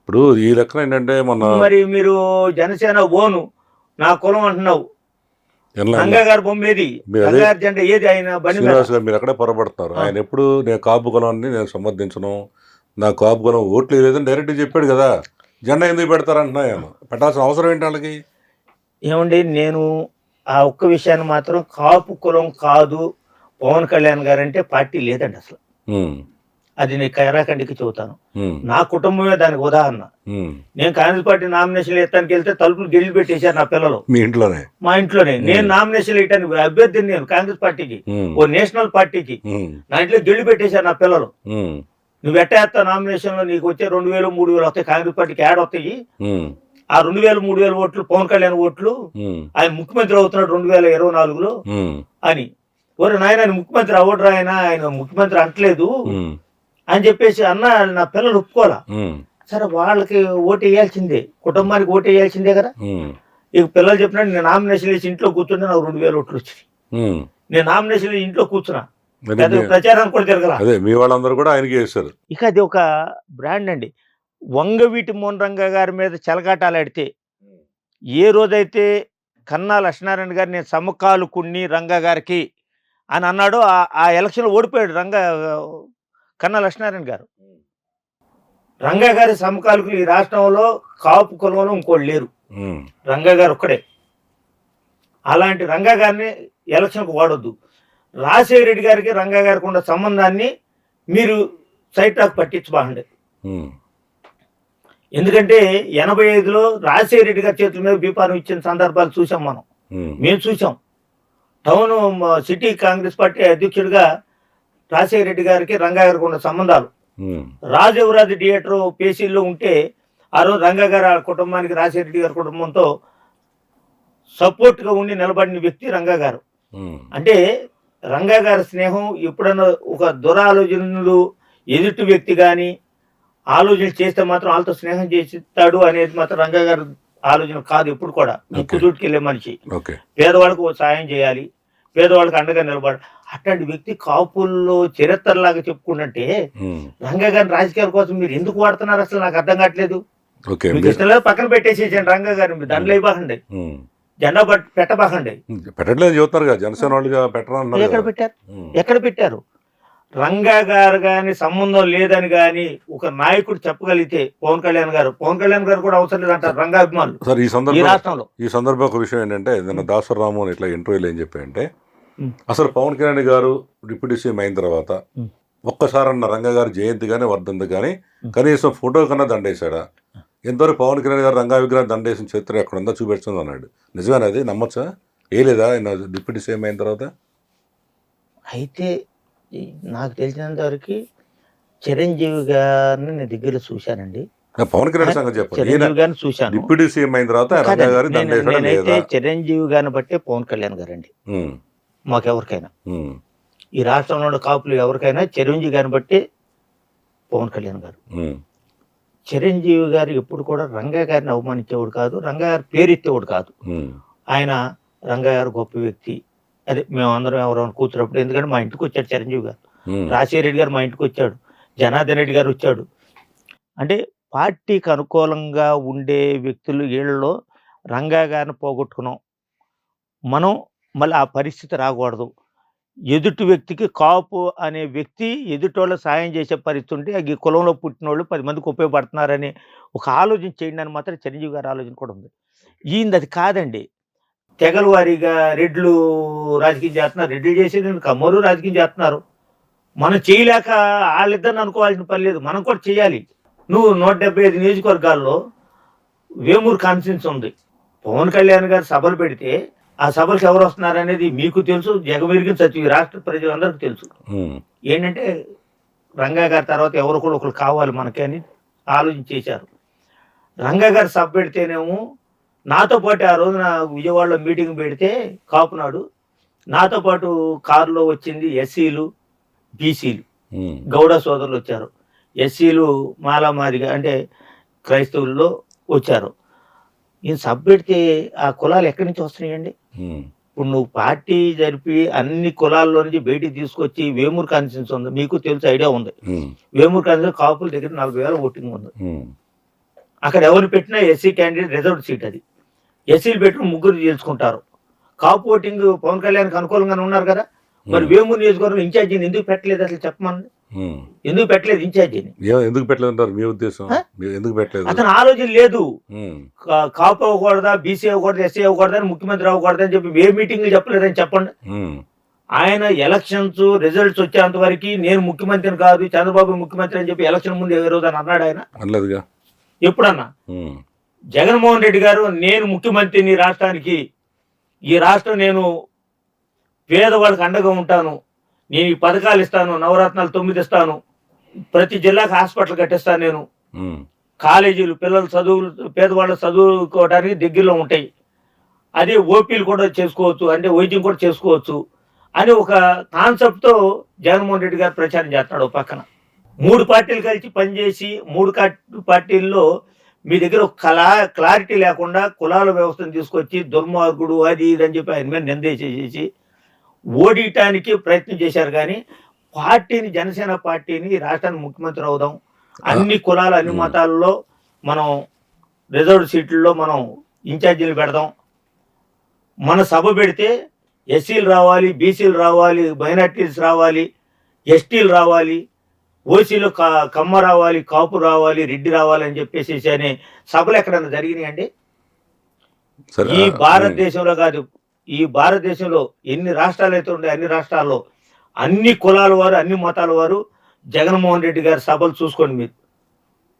ఇప్పుడు ఈ లెక్కన ఏంటంటే మొన్న మరి మీరు జనసేన ఓను నా కులం అంటున్నావు, ఎట్లా రంగా గారి బొమ్మ ఏది? మీరు అదే రంగా గారి జెండా ఏది? ఆయన బండి మీద. శ్రీనివాస్ గారు మీరు అక్కడే పొరపడుతున్నారు. ఆయన ఎప్పుడు నేను కాపు కులాన్ని నేను సమర్థించను, నా కాపు కులం ఓట్లు లేదని డైరెక్ట్గా చెప్పాడు కదా. జెండా ఎందుకు పెడతారంటున్నా ఆయన, పెట్టాల్సిన అవసరం ఏంటి వాళ్ళకి? ఏమండి, నేను ఆ ఒక్క విషయాన్ని మాత్రం, కాపు కులం కాదు పవన్ కళ్యాణ్ గారు అంటే పార్టీ లేదండి అసలు. ఉమ్, అది నేను కరాఖండికి చెబుతాను. ఉమ్, నా కుటుంబమే దానికి ఉదాహరణ. ఉమ్. నేను కాంగ్రెస్ పార్టీ నామినేషన్ వేయడానికి వెళ్తే తలుపులు గిల్లి పెట్టేశారు నా పిల్లలు మీ ఇంట్లోనే? మా ఇంట్లోనే. నేను నామినేషన్ వేయడానికి అభ్యర్థిని, నేను కాంగ్రెస్ పార్టీకి, ఉమ్, ఓ నేషనల్ పార్టీకి. ఉమ్, నా ఇంట్లో గిల్లి పెట్టేశారు నా పిల్లలు. ఉమ్, నువ్వు ఎట్టేస్తావు నామినేషన్లో, నీకు వచ్చే 2000 3000 వస్తాయి, కాంగ్రెస్ పార్టీకి యాడ్ వస్తాయి. ఉమ్, ఆ 2000 3000 ఓట్లు పవన్ కళ్యాణ్ ఓట్లు, ఉమ్, ఆయన ముఖ్యమంత్రి అవుతున్నాడు 2024లో ఉమ్, అని. ఓరే నాయన, ఆయన ముఖ్యమంత్రి అవ్వడరా, ఆయన ముఖ్యమంత్రి అంటలేదు ఉమ్, అని చెప్పేసి అన్న. నా పిల్లలు ఒప్పుకోవాలా? ఉమ్, సరే, వాళ్ళకి ఓటు వేయాల్సిందే, కుటుంబానికి ఓటు వేయాల్సిందే కదా. ఉమ్, ఇక పిల్లలు చెప్పినట్టు నేను నామినేషన్ వేసి ఇంట్లో కూర్చుంటే నాకు 2000 ఓట్లు వచ్చినాయి. ఉమ్. నేను నామినేషన్ వేసి ఇంట్లో కూర్చున్నా, మరి పెద్ద ప్రచారానికి కూడా తిరగల. అదే మీ వాళ్ళందరూ కూడా ఆయనకి చేశారు. ఇక అది ఒక బ్రాండ్ అండి. వంగవీటి మోహన్ రంగా గారి మీద చెలగాటాలాడితే, ఏ రోజైతే కన్నా లక్ష్మీనారాయణ గారు నేను సమకాలు కున్ని రంగా గారికి అని అన్నాడో, ఆ ఎలక్షన్లో ఓడిపోయాడు కన్నా లక్ష్మీనారాయణ గారు. రంగా గారి సమకాలికులు ఈ రాష్ట్రంలో కాపు కులంలో ఇంకోళ్ళు లేరు, ఉమ్, రంగా గారు ఒక్కడే. అలాంటి రంగా గారిని ఎలక్షన్కు వాడొద్దు. రాజశేఖర రెడ్డి గారికి రంగా గారికి ఉన్న సంబంధాన్ని మీరు సైట్ టాక్ పట్టించబాండి. ఉమ్, ఎందుకంటే 85లో రాజశేఖర రెడ్డి గారి చేతుల మీద బీపారం ఇచ్చిన సందర్భాలు చూసాం మనం. ఉమ్, మేము చూసాం. టౌన్ సిటీ కాంగ్రెస్ పార్టీ అధ్యక్షుడిగా రాజశేఖర రెడ్డి గారికి రంగా గారికి ఉన్న సంబంధాలు. ఉమ్, రాజయువరాజు థియేటర్ పేసీల్లో ఉంటే ఆ రోజు రంగా గారు ఆ కుటుంబానికి, రాజశేఖర రెడ్డి గారి కుటుంబంతో సపోర్ట్గా ఉండి నిలబడిన వ్యక్తి రంగా గారు. ఉమ్, అంటే రంగా గారి స్నేహం ఎప్పుడన్నా ఒక దురాలోచనలు ఎదుటి వ్యక్తి కానీ ఆలోచన చేస్తే మాత్రం వాళ్ళతో స్నేహం చేస్తాడు అనేది మాత్రం రంగా గారి ఆలోచన కాదు ఎప్పుడు కూడా. ముక్కుదూటికి వెళ్ళే మనిషి, ఓకే. పేదవాళ్ళకు సాయం చేయాలి, పేదవాళ్ళకి అండగా నిలబడి. అట్లాంటి వ్యక్తి కాపుల్లో చరిత్రలాగా చెప్పుకుంటే ఉమ్, రంగా గారిని రాజకీయాల కోసం మీరు ఎందుకు వాడుతున్నారు అసలు నాకు అర్థం కావట్లేదు. ఓకే. మీకు ఇష్టం లేదు పక్కన పెట్టేసేసాను రంగా గారిని, మీరు దండలు అయిపోకండి, ఉమ్, జెండా పెట్టబాకండి. పెట్టట్లేదు చెబుతున్నారు కదా, జనసేన వాళ్ళుగా పెట్టరా ఎక్కడ పెట్టారు? ఎక్కడ పెట్టారు? రంగా గారు కానీ సంబంధం లేదని కానీ ఒక నాయకుడు చెప్పగలిగితే పవన్ కళ్యాణ్ గారు కూడా అవసరం లేదంటారు రంగా అభిమానులు సార్. ఈ రాష్ట్రంలో. సందర్భం ఒక విషయం ఏంటంటే, నిన్న దాసర్ రామోహన్ ఇట్లా ఇంటర్వ్యూలో ఏం చెప్పాయంటే, అసలు పవన్ కళ్యాణ్ గారు డిప్యూటీ సీఎం అయిన తర్వాత ఒక్కసారన్న రంగా గారు జయంతి కానీ వర్ధంతి కానీ కనీసం ఫోటో కన్నా దండేశాడా? ఎంతవరకు పవన్ కళ్యాణ్ గారు రంగా విగ్రహం దండేసిన చరిత్ర ఎక్కడ ఉందో చూపెడుతుంది అన్నాడు. నిజమేనా? అది నమ్మచ్చా? ఏ లేదా ఆయన డిప్యూటీ సీఎం అయిన తర్వాత? అయితే నాకు తెలిసినంత వరకు చిరంజీవి గారిని నేను దగ్గర చూశానండి. పవన్ కళ్యాణ్ సంగతి చెప్పండి. చిరంజీవి గారిని చూశాను. డిప్యూటీ సీఎం అయిన తర్వాత రంగా గారు దండేశాడా లేదా? చిరంజీవి గారిని బట్టే పవన్ కళ్యాణ్ గారు అండి. మాకెవరికైనా ఈ రాష్ట్రంలో ఉన్న కాపులు ఎవరికైనా చిరంజీవి గారిని బట్టి పవన్ కళ్యాణ్ గారు. చిరంజీవి గారు ఎప్పుడు కూడా రంగా గారిని అవమానించేవాడు కాదు, రంగా గారు పేరెత్తేవాడు కాదు. ఆయన రంగా గారు గొప్ప వ్యక్తి, అదే మేమందరం ఎవరైనా కూర్చున్నప్పుడు. ఎందుకంటే మా ఇంటికి వచ్చాడు చిరంజీవి గారు, రాజశేఖర రెడ్డి గారు మా ఇంటికి వచ్చాడు, జనార్దన్ రెడ్డి గారు వచ్చాడు. అంటే పార్టీకి అనుకూలంగా ఉండే వ్యక్తులు ఏళ్ళలో రంగా గారిని పోగొట్టుకున్నాం మనం. మళ్ళీ ఆ పరిస్థితి రాకూడదు. ఎదుటి వ్యక్తికి కాపు అనే వ్యక్తి ఎదుటోళ్ళ సాయం చేసే పరిస్థితి ఉంటే ఈ కులంలో పుట్టిన వాళ్ళు 10 మందికి ఉపయోగపడుతున్నారని ఒక ఆలోచన చేయండి అని మాత్రం చిరంజీవి గారి ఆలోచన కూడా ఉంది. ఈయనది అది కాదండి. తెగల వారీగా రెడ్లు రాజకీయం చేస్తున్నారు, రెడ్లు చేసేది కమ్మరు రాజకీయం చేస్తున్నారు. మనం చేయలేక వాళ్ళిద్దరిని అనుకోవాల్సిన పని లేదు, మనం కూడా చేయాలి. నువ్వు 175 నియోజకవర్గాల్లో వేమూరు కాన్స్టిట్యున్సీ ఉంది. పవన్ కళ్యాణ్ గారు సభలు పెడితే ఆ సభలకు ఎవరు వస్తున్నారు అనేది మీకు తెలుసు, జగమెరిగిన సత్యం ఈ రాష్ట్ర ప్రజలందరికీ తెలుసు. ఏంటంటే రంగా గారి తర్వాత ఎవరు కూడా ఒకరు కావాలి మనకి అని ఆలోచన చేశారు. రంగా గారు సభ పెడితేనేమో నాతో పాటు ఆ రోజున విజయవాడలో మీటింగ్ పెడితే కాపునాడు నాతో పాటు కారులో వచ్చింది ఎస్సీలు, బీసీలు, గౌడ సోదరులు వచ్చారు. ఎస్సీలు మాలామాదిగా అంటే క్రైస్తవుల్లో వచ్చారు. ఈయన సభ పెడితే ఆ కులాలు ఎక్కడి నుంచి వస్తున్నాయండి? ఇప్పుడు నువ్వు పార్టీ జరిపి అన్ని కులాల్లో నుంచి బయటికి తీసుకొచ్చి వేమూరు కాన్స్టిట్యూన్సీ ఉంది, మీకు తెలుసు, ఐడియా ఉంది. వేమూరు కాన్స్టిట్యూన్సీ కాపుల దగ్గర 40,000 ఓటింగ్ ఉంది. అక్కడ ఎవరు పెట్టినా ఎస్సీ క్యాండిడేట్ రిజర్వ్డ్ సీట్ అది. ఎస్సీలు పెట్టిన ముగ్గురు గెలుచుకుంటారు. కాపు ఓటింగ్ పవన్ కళ్యాణ్కి అనుకూలంగానే ఉన్నారు కదా. మరి వేమూరు నియోజకవర్గం ఇన్ఛార్జిని ఎందుకు పెట్టలేదు అసలు చెప్పమని? ఎందుకు పెట్టలేదు ఇన్ఛార్జిని? ఎందుకు పెట్టలేదు మీ ఉద్దేశం? ఎందుకు పెట్టలేదు? అతను ఆలోచన లేదు. కాపు అవ్వకూడదా, బీసీ అవ్వకూడదు, ఎస్సీ అవ్వకూడదు అని, ముఖ్యమంత్రి అవ్వకూడదు అని చెప్పి ఏ మీటింగ్ చెప్పలేదని చెప్పండి. ఆయన ఎలక్షన్స్ రిజల్ట్స్ వచ్చేంత వరకు నేను ముఖ్యమంత్రిని కాదు, చంద్రబాబు ముఖ్యమంత్రి అని చెప్పి ఎలక్షన్ ముందు ఏ రోజు అని అన్నాడు ఆయన? అనలేదుగా. ఎప్పుడన్నా? జగన్మోహన్ రెడ్డి గారు నేను ముఖ్యమంత్రిని రాష్ట్రానికి, ఈ రాష్ట్రం నేను పేదవాళ్ళకి అండగా ఉంటాను, నేను ఈ పథకాలు ఇస్తాను, నవరత్నాలు 9 ఇస్తాను, ప్రతి జిల్లాకు హాస్పిటల్ కట్టిస్తాను, నేను కాలేజీలు పిల్లలు చదువులు పేదవాళ్ళు చదువుకోవడానికి దగ్గరలో ఉంటాయి, అదే ఓపీలు కూడా చేసుకోవచ్చు, అంటే వైద్యం కూడా చేసుకోవచ్చు అని ఒక కాన్సెప్ట్తో జగన్మోహన్ రెడ్డి గారు ప్రచారం చేస్తున్నాడు. పక్కన 3 పార్టీలు కలిసి పనిచేసి 3 పార్టీల్లో మీ దగ్గర క్లారిటీ లేకుండా కులాల వ్యవస్థను తీసుకొచ్చి దుర్మార్గుడు అది ఇది అని చెప్పి ఆయన మీద నిందేసేసి ఓడియటానికి ప్రయత్నం చేశారు. కానీ పార్టీని, జనసేన పార్టీని రాష్ట్రానికి ముఖ్యమంత్రి అవుదాం, అన్ని కులాలు అన్ని మతాల్లో మనం రిజర్వ్డ్ సీట్లలో మనం ఇన్ఛార్జీలు పెడదాం, మన సభ పెడితే ఎస్సీలు రావాలి, బీసీలు రావాలి, మైనార్టీస్ రావాలి, ఎస్టీలు రావాలి, ఓసీలో కమ్మ రావాలి, కాపు రావాలి, రెడ్డి రావాలి అని చెప్పేసి అనే సభలు ఎక్కడన్నా జరిగినాయి అండి? ఈ భారతదేశంలో కాదు, ఈ భారతదేశంలో ఎన్ని రాష్ట్రాలు అయితే ఉండే అన్ని రాష్ట్రాల్లో అన్ని కులాల వారు, అన్ని మతాల వారు జగన్మోహన్ రెడ్డి గారి సభలు చూసుకోండి. మీరు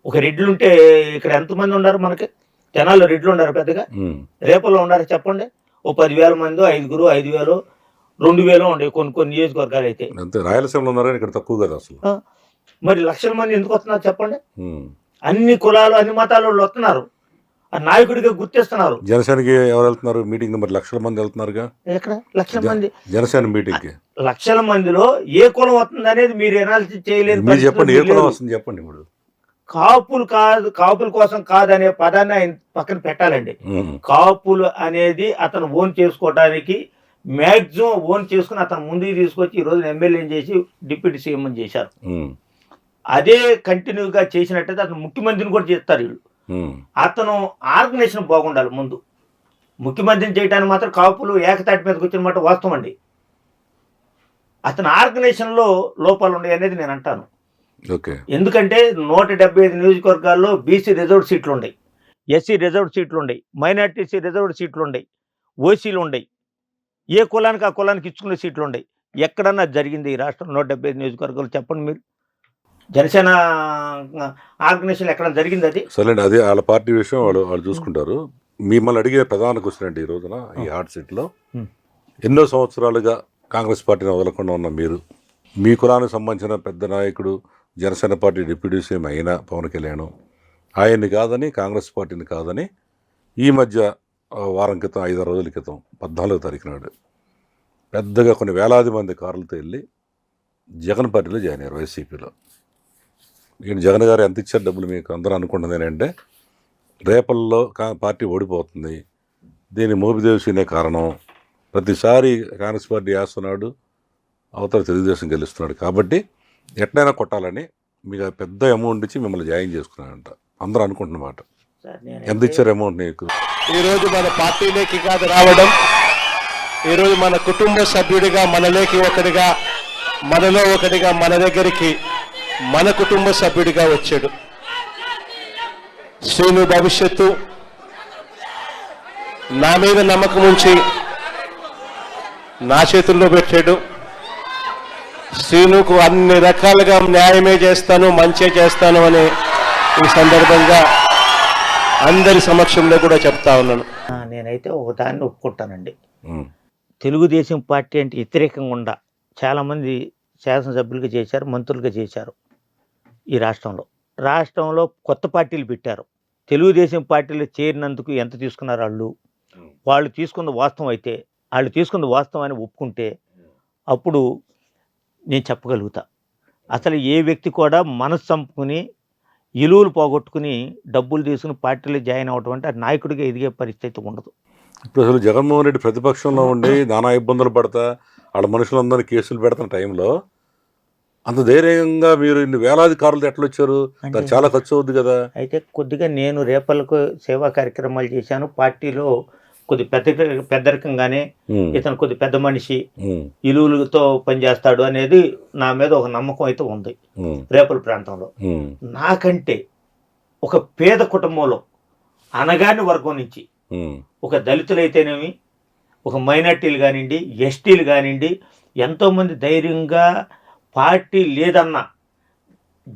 ఒక రెడ్లు ఉంటే ఇక్కడ ఎంతమంది ఉన్నారు? మనకి జనాల్లో రెడ్లు ఉన్నారు పెద్దగా? రేపల్లో ఉన్నారు చెప్పండి. ఓ 10,000 మంది, 5 5,000 2,000 ఉండే కొన్ని నియోజకవర్గాలు అయితే. రాయలసీమలో ఉన్నారు, ఇక్కడ తక్కువ కదా అసలు. మరి లక్షల మంది ఎందుకు వస్తున్నారు చెప్పండి? అన్ని కులాలు అన్ని మతాల వాళ్ళు వస్తున్నారు, ఆ నాయకుడిగా గుర్తిస్తున్నారు. జనసేనకి ఎవరు వెళ్తున్నారు మీటింగ్? మరి లక్షల మంది వెళ్తున్నారుగా. ఎక్కడ లక్షల మంది? జనసేన మీటింగ్ కి లక్షల మందిలో ఏ కులం వస్తుంది అనేది మీరు ఎనాలిసిస్ చేయలేదు. చెప్పండి, ఏ కులం వస్తుంది చెప్పండి. ఇప్పుడు కాపులు కాదు, కాపుల కోసం కాదనే పదాన్ని ఆయన పక్కన పెట్టాలండి. కాపులు అనేది అతను ఓన్ చేసుకోవడానికి మ్యాక్సిమం ఓన్ చేసుకుని అతను ముందుకు తీసుకొచ్చి ఈ రోజు ఎమ్మెల్యేని చేసి డిప్యూటీ సీఎం అని చేశారు. అదే కంటిన్యూగా చేసినట్టయితే అతను ముఖ్యమంత్రిని కూడా చేస్తారు వీళ్ళు. అతను ఆర్గనైజేషన్ బాగుండాలి ముందు. ముఖ్యమంత్రిని చేయడానికి మాత్రం కాపులు ఏకతాటి మీదకి వచ్చిన మాట వాస్తవం అండి. అతని ఆర్గనైజేషన్లో లోపాలు ఉన్నాయి అనేది నేను అంటాను. ఎందుకంటే 175 నియోజకవర్గాల్లో బీసీ రిజర్వ్డ్ సీట్లు ఉన్నాయి, ఎస్సీ రిజర్వ్డ్ సీట్లు ఉన్నాయి, మైనార్టీసీ రిజర్వ్డ్ సీట్లు ఉన్నాయి, ఓసీలు ఉన్నాయి, ఏ కులానికి ఆ కులానికి ఇచ్చుకునే సీట్లు ఉన్నాయి. ఎక్కడన్నా జరిగింది ఈ రాష్ట్రం 175 నియోజకవర్గాలు చెప్పండి మీరు? జనసేన ఆర్గనైజేషన్ ఎక్కడ జరిగింది అది? సరే, అదే వాళ్ళ పార్టీ విషయం వాళ్ళు చూసుకుంటారు. మిమ్మల్ని అడిగే ప్రధాన క్వశ్చన్ అండి ఈ రోజున ఈ హాట్ సీట్లో, ఎన్నో సంవత్సరాలుగా కాంగ్రెస్ పార్టీని వదలకుండా ఉన్న మీరు, మీ కులానికి సంబంధించిన పెద్ద నాయకుడు జనసేన పార్టీ డిప్యూటీ సీఎం అయిన పవన్ కళ్యాణ్ ఆయన్ని కాదని, కాంగ్రెస్ పార్టీని కాదని ఈ మధ్య వారం క్రితం 5-6 రోజుల క్రితం 14వ తారీఖు నాడు పెద్దగా కొన్ని వేలాది మంది కార్లతో వెళ్ళి జగన్ పార్టీలో జాయిన్ అయ్యారు, వైసీపీలో. ఈయన జగన్ గారు ఎంత ఇచ్చారు డబ్బులు మీకు అందరూ అనుకుంటుంది ఏంటంటే రేపల్లో పార్టీ ఓడిపోతుంది, దీని మోపిదేవిసీనే కారణం, ప్రతిసారి కాంగ్రెస్ పార్టీ వేస్తున్నాడు, అవతల తెలుగుదేశం గెలుస్తున్నాడు, కాబట్టి ఎట్లయినా కొట్టాలని మీకు పెద్ద అమౌంట్ ఇచ్చి మిమ్మల్ని జాయిన్ చేసుకున్నాడంట అందరూ అనుకుంటున్నమాట. ఎంత ఇచ్చారు అమౌంట్ నీకు? ఈరోజు మన పార్టీలోకి కాదు రావడం, ఈరోజు మన కుటుంబ సభ్యుడిగా, మనలోకి ఒకటిగా, మనలో ఒకటిగా, మన దగ్గరికి మన కుటుంబ సభ్యుడిగా వచ్చాడు. శ్రీను భవిష్యత్తు నా మీద నమ్మకం ఉంచి నా చేతుల్లో పెట్టాడు. శ్రీనుకు అన్ని రకాలుగా న్యాయమే చేస్తాను, మంచే చేస్తాను అని ఈ సందర్భంగా అందరి సమక్షంలో కూడా చెప్తా ఉన్నాను. నేనైతే ఒక దాన్ని ఒప్పుకుంటానండి. తెలుగుదేశం పార్టీ అంటే వ్యతిరేకంగా ఉండ చాలామంది శాసనసభ్యులుగా చేశారు, మంత్రులుగా చేశారు. ఈ రాష్ట్రంలో కొత్త పార్టీలు పెట్టారు. తెలుగుదేశం పార్టీలో చేరినందుకు ఎంత తీసుకున్నారు వాళ్ళు తీసుకున్న వాస్తవం అయితే, వాళ్ళు తీసుకున్న వాస్తవాన్ని ఒప్పుకుంటే అప్పుడు నేను చెప్పగలుగుతా. అసలు ఏ వ్యక్తి కూడా మనసు చంపుకుని ఇలువలు పోగొట్టుకుని డబ్బులు తీసుకుని పార్టీలో జాయిన్ అవ్వటం అంటే అది నాయకుడిగా ఎదిగే పరిస్థితి ఉండదు. ఇప్పుడు అసలు జగన్మోహన్ రెడ్డి ప్రతిపక్షంలో ఉండి నానా ఇబ్బందులు పడతా వాళ్ళ మనుషులందరినీ కేసులు పెడుతున్న టైంలో అంత ధైర్యంగా మీరు ఇన్ని వేలాది కార్లు ఎట్లా వచ్చారు? దానికి చాలా ఖర్చు అవుద్ది కదా. అయితే కొద్దిగా నేను రేపలకు సేవా కార్యక్రమాలు చేశాను. పార్టీలో కొద్ది పెద్దరికంగానే ఇతను కొద్ది పెద్ద మనిషి, ఇలువలతో పనిచేస్తాడు అనేది నా మీద ఒక నమ్మకం అయితే ఉంది. రేపల ప్రాంతంలో నాకంటే ఒక పేద కుటుంబంలో అనగాని వర్గం నుంచి ఒక దళితులైతేనేమి, ఒక మైనార్టీలు కానివ్వండి, ఎస్టీలు కానివ్వండి, ఎంతోమంది ధైర్యంగా పార్టీ లేదన్న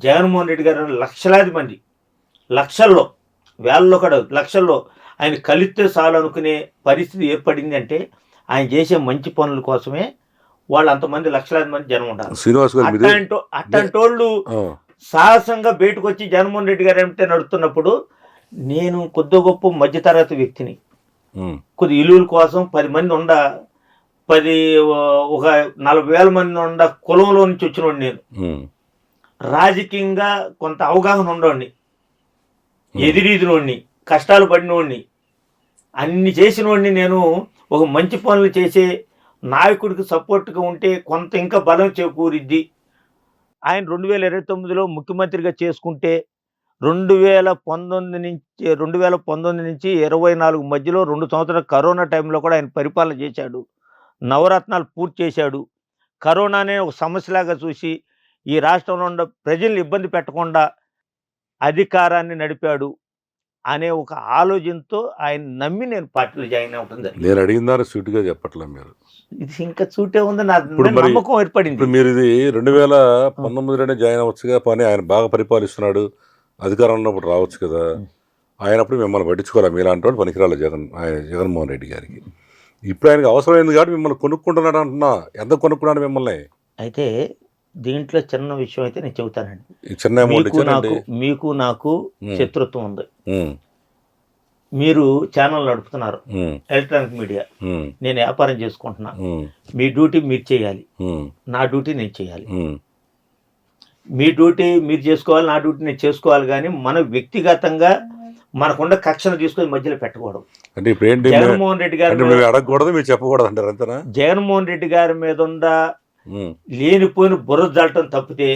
జగన్మోహన్ రెడ్డి గారు లక్షలాది మంది, లక్షల్లో, వేలలో కూడా లక్షల్లో ఆయన కలిస్తే చాలు అనుకునే పరిస్థితి ఏర్పడింది. అంటే ఆయన చేసే మంచి పనుల కోసమే వాళ్ళు అంతమంది లక్షలాది మంది జనం ఉండాలి. అట్లాంటోళ్ళు సాహసంగా బయటకు వచ్చి జగన్మోహన్ రెడ్డి గారు అంటే నడుస్తున్నప్పుడు నేను కొద్ది గొప్ప మధ్యతరగతి వ్యక్తిని, కొద్ది ఇలువల కోసం 10 మంది ఒక 40,000 మంది ఉండ కులంలో నుంచి వచ్చినోడిని నేను. రాజకీయంగా కొంత అవగాహన ఉండోడిని, ఎదిరీదినోడిని, కష్టాలు పడినోడిని, అన్ని చేసినోడిని. నేను ఒక మంచి పనులు చేసే నాయకుడికి సపోర్ట్గా ఉంటే కొంత ఇంకా బలం చేకూరిద్ది. ఆయన 2029లో ముఖ్యమంత్రిగా చేసుకుంటే 2019 నుంచి 24 మధ్యలో 2 సంవత్సరాల కరోనా టైంలో కూడా ఆయన పరిపాలన చేశాడు. నవరత్నాలు పూర్తి చేశాడు. కరోనానే ఒక సమస్యలాగా చూసి ఈ రాష్ట్రంలో ఉన్న ప్రజల్ని ఇబ్బంది పెట్టకుండా అధికారాన్ని నడిపాడు అనే ఒక ఆలోచనతో ఆయన నమ్మి నేను పార్టీలో జాయిన్ అవుతుంది. నేను అడిగిన దాన్ని సూటిగా చెప్పట్లేదు మీరు. ఇది ఇంకా సూటే ఉంది, నా నమ్మకం ఏర్పడింది. ఇప్పుడు మీరు ఇది 2019లోనే జాయిన్ అవ్వచ్చుగా, పని ఆయన బాగా పరిపాలిస్తున్నాడు, అధికారంలో ఉన్నప్పుడు రావచ్చు కదా. ఆయనప్పుడు మిమ్మల్ని పట్టించుకోవాలి, మీలాంటి వాళ్ళు పనికిరాలి జగన్మోహన్ రెడ్డి గారికి. ఇప్పుడు ఆయనకి అవసరమైంది కాబట్టి మిమ్మల్ని కొనుక్కుంటున్నాడు అంటున్నా. ఎంత కొనుక్కున్నాడు మిమ్మల్ని? అయితే దీంట్లో చిన్న విషయం అయితే నేను చెబుతానండి. చిన్న అమౌంట్ మీకు నాకు శత్రుత్వం ఉంది. మీరు ఛానల్ నడుపుతున్నారు, ఎలక్ట్రానిక్ మీడియా, నేను వ్యాపారం చేసుకుంటున్నా. మీ డ్యూటీ మీరు చేయాలి, నా డ్యూటీ నేను చేయాలి. మీ డ్యూటీ మీరు చేసుకోవాలి, నా డ్యూటీ నేను చేసుకోవాలి. కానీ మన వ్యక్తిగతంగా మనకున్న కక్షను తీసుకొని మధ్యలో పెట్టకూడదు. అంటే ఇప్పుడు ఏంటి, జగన్మోహన్ రెడ్డి గారు అడగకూడదు, మీరు చెప్పకూడదు అంటారు అంతేనా? జగన్మోహన్ రెడ్డి గారి మీద ఉన్న లేనిపోయిన బుర్ర జల్లటం తప్పితే,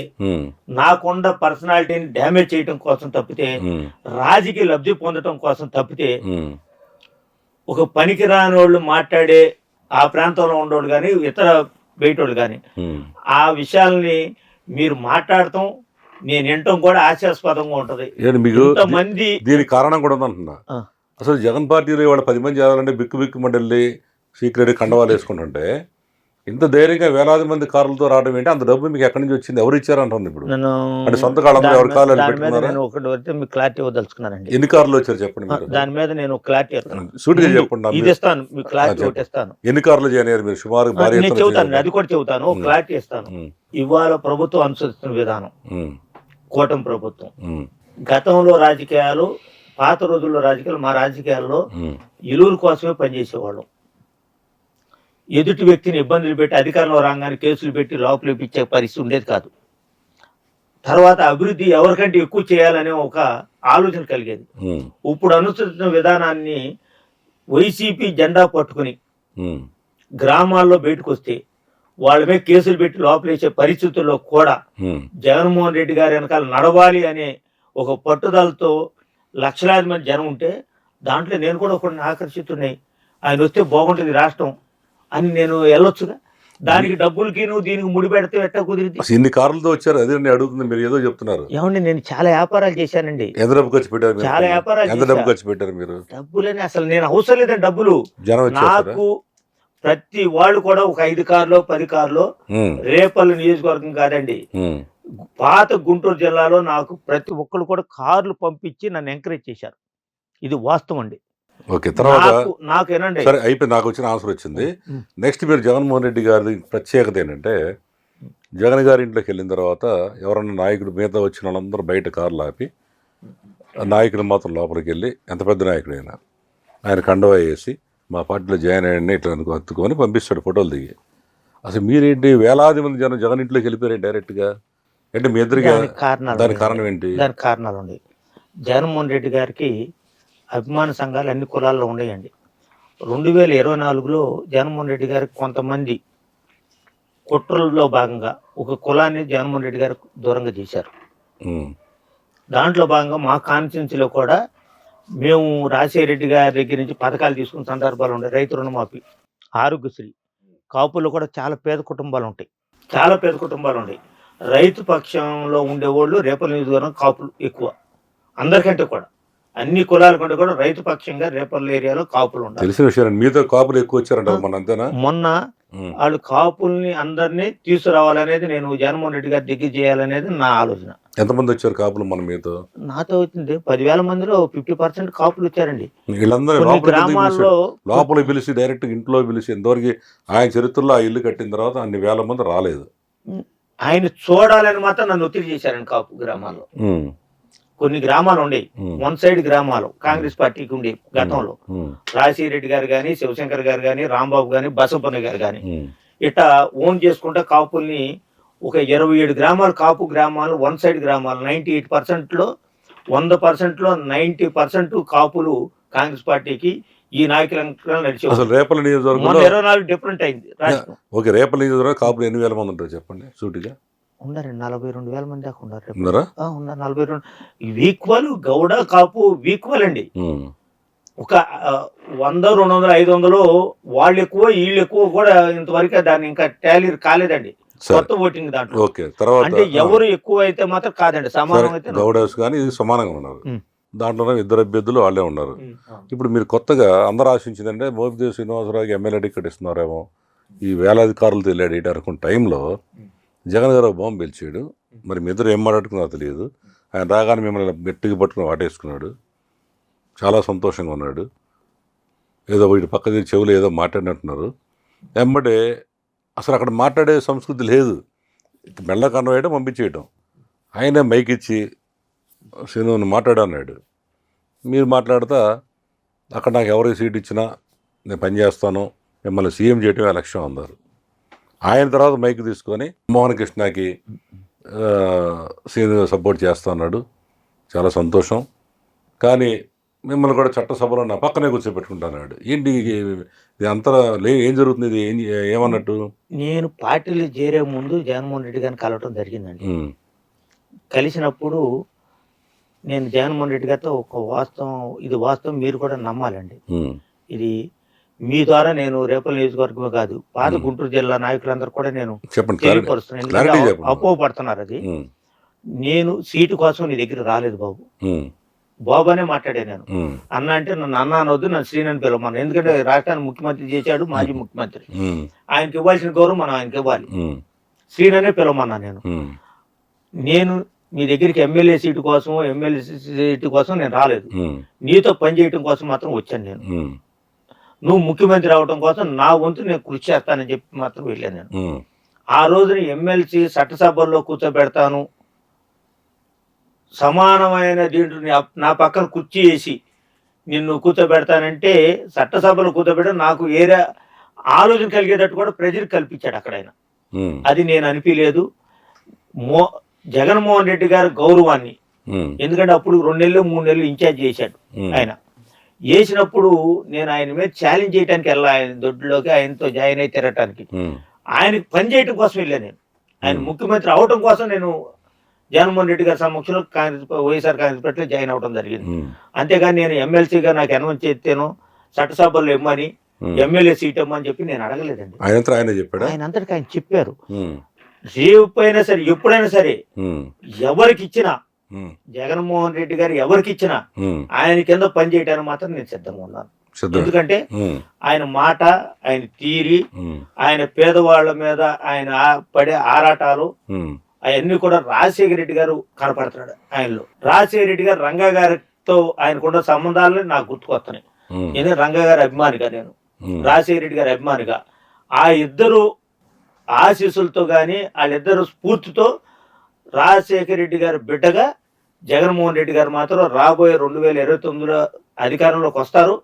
నాకుండా పర్సనాలిటీని డ్యామేజ్ చేయడం కోసం తప్పితే, రాజకీయ లబ్ధి పొందడం కోసం తప్పితే, ఒక పనికిరాని వాళ్ళు మాట్లాడే ఆ ప్రాంతంలో ఉండేవాళ్ళు కానీ ఇతర బయటోళ్ళు కానీ ఆ విషయాల్ని మీరు మాట్లాడటం నేను వినటం కూడా హాస్యాస్పదంగా ఉంటది. మంది దీనికి కారణం కూడా ఉందంటున్నా. అసలు జగన్ పార్టీలో ఇవాళ 10 మంది చేయాలంటే బిక్కు మండలి సీక్రెట్ కండవాలు వేసుకుంటుంటే ఇంత ధైర్యంగా వేలాది మంది కార్లతో రావడం ఏంటి? అంత డబ్బు మీకు ఎక్కడి నుంచి వచ్చింది? ఎవరు ఇచ్చారంటుంది? ఇప్పుడు అంటే సొంత కాలంలో ఎవరి కార్లు మీకు క్లారిటీ ఇవ్వదలుచుకున్నానండి. ఎన్ని కార్లు వచ్చారు చెప్పండి. దాని మీద నేను క్లారిటీ సూటిగా చెప్పండి. ఇది ఇస్తాను, మీకు క్లారిటీ ఒకటి ఇస్తాను. ఎన్ని కార్లు చేయని మీరు సుమారు చెబుతాను, అది కూడా చెబుతాను, క్లారిటీ ఇస్తాను. ఇవాళ ప్రభుత్వం అనుసరిస్తున్న విధానం, కూటమి ప్రభుత్వం, గతంలో రాజకీయాలు, పాత రోజుల్లో రాజకీయాలు, మా రాజకీయాల్లో ఇలువల కోసమే పనిచేసేవాళ్ళం. ఎదుటి వ్యక్తిని ఇబ్బందులు పెట్టి అధికారంలో రాగానే కేసులు పెట్టి లోపలికి ఇచ్చే పరిస్థితి ఉండేది కాదు. తర్వాత అభివృద్ధి ఎవరికంటే ఎక్కువ చేయాలనే ఒక ఆలోచన కలిగేది. ఇప్పుడు అనుసరిస్తున్న విధానాన్ని వైసీపీ జెండా పట్టుకుని గ్రామాల్లో బయటకు వస్తే వాళ్ళ మీద కేసులు పెట్టి లోపలేసే పరిస్థితుల్లో కూడా జగన్మోహన్ రెడ్డి గారి వెనకాల నడవాలి అనే ఒక పట్టుదలతో లక్షలాది మంది జనం ఉంటే దాంట్లో నేను కూడా కొన్ని ఆకర్షితున్నాయి. ఆయన వస్తే బాగుంటుంది రాష్ట్రం అని నేను వెళ్ళొచ్చుగా. దానికి డబ్బులకి నువ్వు దీనికి ముడి పెడితే ఎట్టా కుదిరింది? ఇన్ని కార్లతో వచ్చారు, అదే అడుగుతుంది. మీరు ఏదో చెప్తున్నారు. ఏమండి, నేను చాలా వ్యాపారాలు చేశానండి. ఎంత డబ్బు ఖర్చు పెట్టారు? చాలా వ్యాపారాలు. ఎంత డబ్బు ఖర్చు పెట్టారు మీరు? డబ్బులని అసలు నేను అవసరం లేదండి డబ్బులు. నాకు ప్రతి వాళ్ళు కూడా ఒక 5 కార్లో 10 కార్లో, రేపల్లి నియోజకవర్గం కాదండి, పాత గుంటూరు జిల్లాలో నాకు ప్రతి ఒక్కరు కూడా కార్లు పంపించి నన్ను ఎంకరేజ్ చేశారు. ఇది వాస్తవం అండి. ఓకే, తర్వాత నాకేనండి సరే అయిపోయింది, నాకు వచ్చిన ఆన్సర్ వచ్చింది. నెక్స్ట్ మీరు జగన్మోహన్ రెడ్డి గారి ప్రత్యేకత ఏంటంటే జగన్ గారి ఇంట్లోకి వెళ్ళిన తర్వాత ఎవరన్నా నాయకుడు మీద వచ్చిన వాళ్ళందరూ బయట కార్లు ఆపి ఆ నాయకుడు మాత్రం లోపలికి వెళ్ళి ఎంత పెద్ద నాయకుడైనా ఆయన కండవా వేసి మా పార్టీలో జాయిన్ అయ్యండి ఇట్లా హత్తుకొని పంపిస్తాడు ఫోటోలు దిగి. అసలు మీరేంటి వేలాది మంది జగన్ ఇంట్లోకి వెళ్ళిపోయారు డైరెక్ట్గా అంటే మీ ఎదురుగా? దానికి కారణం ఏంటి? దానికి కారణాలు ఉన్నాయి. జగన్మోహన్ రెడ్డి గారికి అభిమాన సంఘాలు అన్ని కులాల్లో ఉన్నాయండి. 2024లో జగన్మోహన్ రెడ్డి గారికి కొంతమంది కుట్రల్లో భాగంగా ఒక కులాన్ని జగన్మోహన్ రెడ్డి గారికి దూరంగా చేశారు. దాంట్లో భాగంగా మా కాన్స్టిట్యున్సీలో కూడా మేము రాజశేఖర రెడ్డి గారి దగ్గర నుంచి పథకాలు తీసుకున్న సందర్భాలు ఉన్నాయి. రైతు రుణమాఫీ, ఆరోగ్యశ్రీ. కాపుల్లో కూడా చాలా పేద కుటుంబాలు ఉంటాయి, చాలా పేద కుటుంబాలు ఉంటాయి. రైతు పక్షంలో ఉండేవాళ్ళు రేపల్లి నియోజకవర్గం కాపులు ఎక్కువ, అందరికంటే కూడా అన్ని కులాల కంటే కూడా రైతు పక్షంగా రేపల్లి ఏరియాలో కాపులు ఉంటారు. తెలిసిన విషయం మీతో కాపులు ఎక్కువ వచ్చారంటారు మన అంతేనా? మొన్న వాళ్ళు కాపుల్ని అందరినీ తీసుకురావాలనేది నేను జగన్మోహన్ రెడ్డి గారి దగ్గర చేయాలనేది నా ఆలోచన. ఎంతమంది వచ్చారు కాపులు మన మీతో? నాతో వచ్చింది 10,000 మందిలో 50% కాపులు వచ్చారండి. వీళ్ళందరూ గ్రామాల్లో లోపలికి పిలిచి డైరెక్ట్ ఇంట్లో పిలిచి ఎంతవరకు ఆయన చరిత్రలో ఆ ఇల్లు కట్టిన తర్వాత అన్ని వేల మంది రాలేదు. ఆయన చూడాలని మాత్రం నన్ను ఒత్తిడి చేశారండి. కాపు గ్రామాల్లో కొన్ని గ్రామాలు ఉండేవి, వన్ సైడ్ గ్రామాలు కాంగ్రెస్ పార్టీకి ఉండే గతంలో. రాజశేఖర రెడ్డి గారు కానీ, శివశంకర్ గారు కానీ, రాంబాబు కానీ, బసవపన్న గారు కానీ ఇట్లా ఓన్ చేసుకుంటే కాపుల్ని ఒక 27 గ్రామాలు కాపు గ్రామాలు, వన్ సైడ్ గ్రామాలు 98%లో 100%లో 90% కాపులు కాంగ్రెస్ పార్టీకి ఈ నాయకులంతా నడిచి. అసలు రేపల్లి నియోజకవర్గంలో 24 డిఫరెంట్ అయింది. ఓకే, రేపల్లి నియోజకవర్గం కాపులు ఎన్ని వేల మంది ఉంటారు చెప్పండి సూటిగా? ఉన్నారండి 42,000 మంది దాకా ఉన్నారు. ఉన్నారా? ఉన్నారు 42. ఈక్వల్ గౌడ కాపు ఈక్వల్ అండి. ఒక 100, 200, 500 వాళ్ళు ఎక్కువ వీళ్ళు ఎక్కువ కూడా ఇంతవరకు దాన్ని ఇంకా టాలీ కాలేదండి కొత్త ఓటింగ్ దాంట్లో. ఓకే, తర్వాత అంటే ఎవరు ఎక్కువ అయితే మాత్రం కాదండి, సమానం అయితే గౌడస్ కానీ ఇది సమానంగా ఉన్నారు. దాంట్లోనే 2 అభ్యర్థులు వాళ్ళే ఉన్నారు. ఇప్పుడు మీరు కొత్తగా అందరూ ఆశించిందంటే మోపిదేవి శ్రీనివాసరావుకి ఎమ్మెల్యే టికెట్ ఇస్తున్నారేమో, ఈ వేలాది కార్లు తెలియడు అనుకున్న టైంలో జగన్ గారు బాంబు పిలిచాడు. మరి మీ ఇద్దరు ఏం మాట్లాడుకున్నారో తెలియదు. ఆయన రాగానే మిమ్మల్ని గట్టిగా పట్టుకుని వాటేసుకున్నాడు. చాలా సంతోషంగా ఉన్నాడు. ఏదో వీటి పక్క చెవులు ఏదో మాట్లాడినట్టున్నారు. వెంబడే అసలు అక్కడ మాట్లాడే సంస్కృతి లేదు. మెల్ల కన్వేయడం పంపించేయటం. ఆయన మైక్ ఇచ్చి శ్రీను మాట్లాడన్నాడు. మీరు మాట్లాడతా అక్కడ నాకు ఎవరికి సీట్ ఇచ్చినా నేను పనిచేస్తాను, మిమ్మల్ని సీఎం చేయటమే లక్ష్యం అన్నారు. ఆయన తర్వాత మైక్ తీసుకొని మోహన్ కృష్ణకి శ్రీను సపోర్ట్ చేస్తా అన్నాడు. చాలా సంతోషం. కానీ మిమ్మల్ని కూడా చట్టసభలో నా పక్కనే కూర్చోబెట్టుకుంటున్నాడు. ఏంటి ఇది అంతా ఏం జరుగుతుంది? ఇది ఏమన్నట్టు? నేను పార్టీలో చేరే ముందు జగన్మోహన్ రెడ్డి గారిని కలవటం జరిగిందండి. కలిసినప్పుడు నేను జగన్మోహన్ రెడ్డి గారితో ఒక వాస్తవం, ఇది వాస్తవం మీరు కూడా నమ్మాలండి. ఇది మీ ద్వారా నేను రేపల్లి నియోజకవర్గమే కాదు పాత గుంటూరు జిల్లా నాయకులందరూ కూడా నేను తెలియపరుస్తున్నాను. అపోహపడుతున్నారు అది. నేను సీటు కోసం నీ దగ్గర రాలేదు బాబు, బాబు అనే మాట్లాడే నేను. అన్న అంటే నన్ను అన్న అనవద్దు, నన్ను శ్రీనని పిలవమన్నాను. ఎందుకంటే రాష్ట్రాన్ని ముఖ్యమంత్రి చేశాడు, మాజీ ముఖ్యమంత్రి. ఆయనకి ఇవ్వాల్సిన గౌరవం మనం ఆయనకి ఇవ్వాలి. శ్రీననే పిలవమన్నా నేను మీ దగ్గరికి ఎమ్మెల్యే సీటు కోసం, ఎమ్మెల్యే సీటు కోసం నేను రాలేదు. నీతో పనిచేయటం కోసం మాత్రం వచ్చాను నేను. నువ్వు ముఖ్యమంత్రి అవడం కోసం నా వంతు నేను కృషి చేస్తానని చెప్పి మాత్రం వెళ్ళాను నేను. ఆ రోజున ఎమ్మెల్సీ చట్టసభల్లో కూర్చోబెడతాను, సమానమైన దీంట్లో నా పక్కన కుర్చీ వేసి నిన్ను కూర్చోబెడతానంటే చట్టసభలో కూర్చోబెట్ట నాకు ఏరే ఆలోచన కలిగేటట్టు కూడా ప్రజలు కల్పించాడు అక్కడ ఆయన. అది నేను అనిపించలేదు. జగన్మోహన్ రెడ్డి గారి గౌరవాన్ని, ఎందుకంటే అప్పుడు 2 నెలలు 3 నెలలు ఇన్ఛార్జ్ చేశాడు ఆయన. చేసినప్పుడు నేను ఆయన మీద ఛాలెంజ్ చేయడానికి వెళ్ళా, ఆయన దొడ్లోకి ఆయనతో జాయిన్ అయి తిరగటానికి. ఆయనకి పని చేయటం కోసం వెళ్ళాను నేను. ఆయన ముఖ్యమంత్రి అవటం కోసం నేను జగన్మోహన్ రెడ్డి గారి సమక్షంలో వైఎస్ఆర్ కాంగ్రెస్ పార్టీలో జాయిన్ అవడం జరిగింది. అంతేగాని నేను ఎమ్మెల్సీగా నాకు అనౌన్స్ చేస్తేనో చట్టసభలో ఇమ్మని, ఎమ్మెల్యే సీట్ ఇమ్మని చెప్పి నేను అడగలేదండి. ఆయన అంతటికి ఆయన చెప్పారు. రేపు అయినా సరే, ఎప్పుడైనా సరే, ఎవరికి ఇచ్చినా, జగన్మోహన్ రెడ్డి గారు ఎవరికి ఇచ్చినా ఆయన కింద పని చేయడానికి మాత్రం నేను సిద్ధంగా ఉన్నాను. ఎందుకంటే ఆయన మాట, ఆయన తీరి, ఆయన పేదవాళ్ల మీద ఆయన పడే ఆరాటాలు అవన్నీ కూడా రాజశేఖర రెడ్డి గారు కనపడుతున్నాడు ఆయనలో. రాజశేఖర రెడ్డి గారు రంగా గారితో ఆయనకున్న సంబంధాలని నాకు గుర్తుకొస్తున్నాయి. ఎందుకంటే రంగా గారి అభిమానిగా, నేను రాజశేఖర రెడ్డి గారి అభిమానిగా, ఆ ఇద్దరు ఆశీస్సులతో కానీ వాళ్ళిద్దరు స్ఫూర్తితో రాజశేఖర రెడ్డి గారి బిడ్డగా జగన్మోహన్ రెడ్డి గారు మాత్రం రాబోయే 2029లో అధికారంలోకి వస్తారు.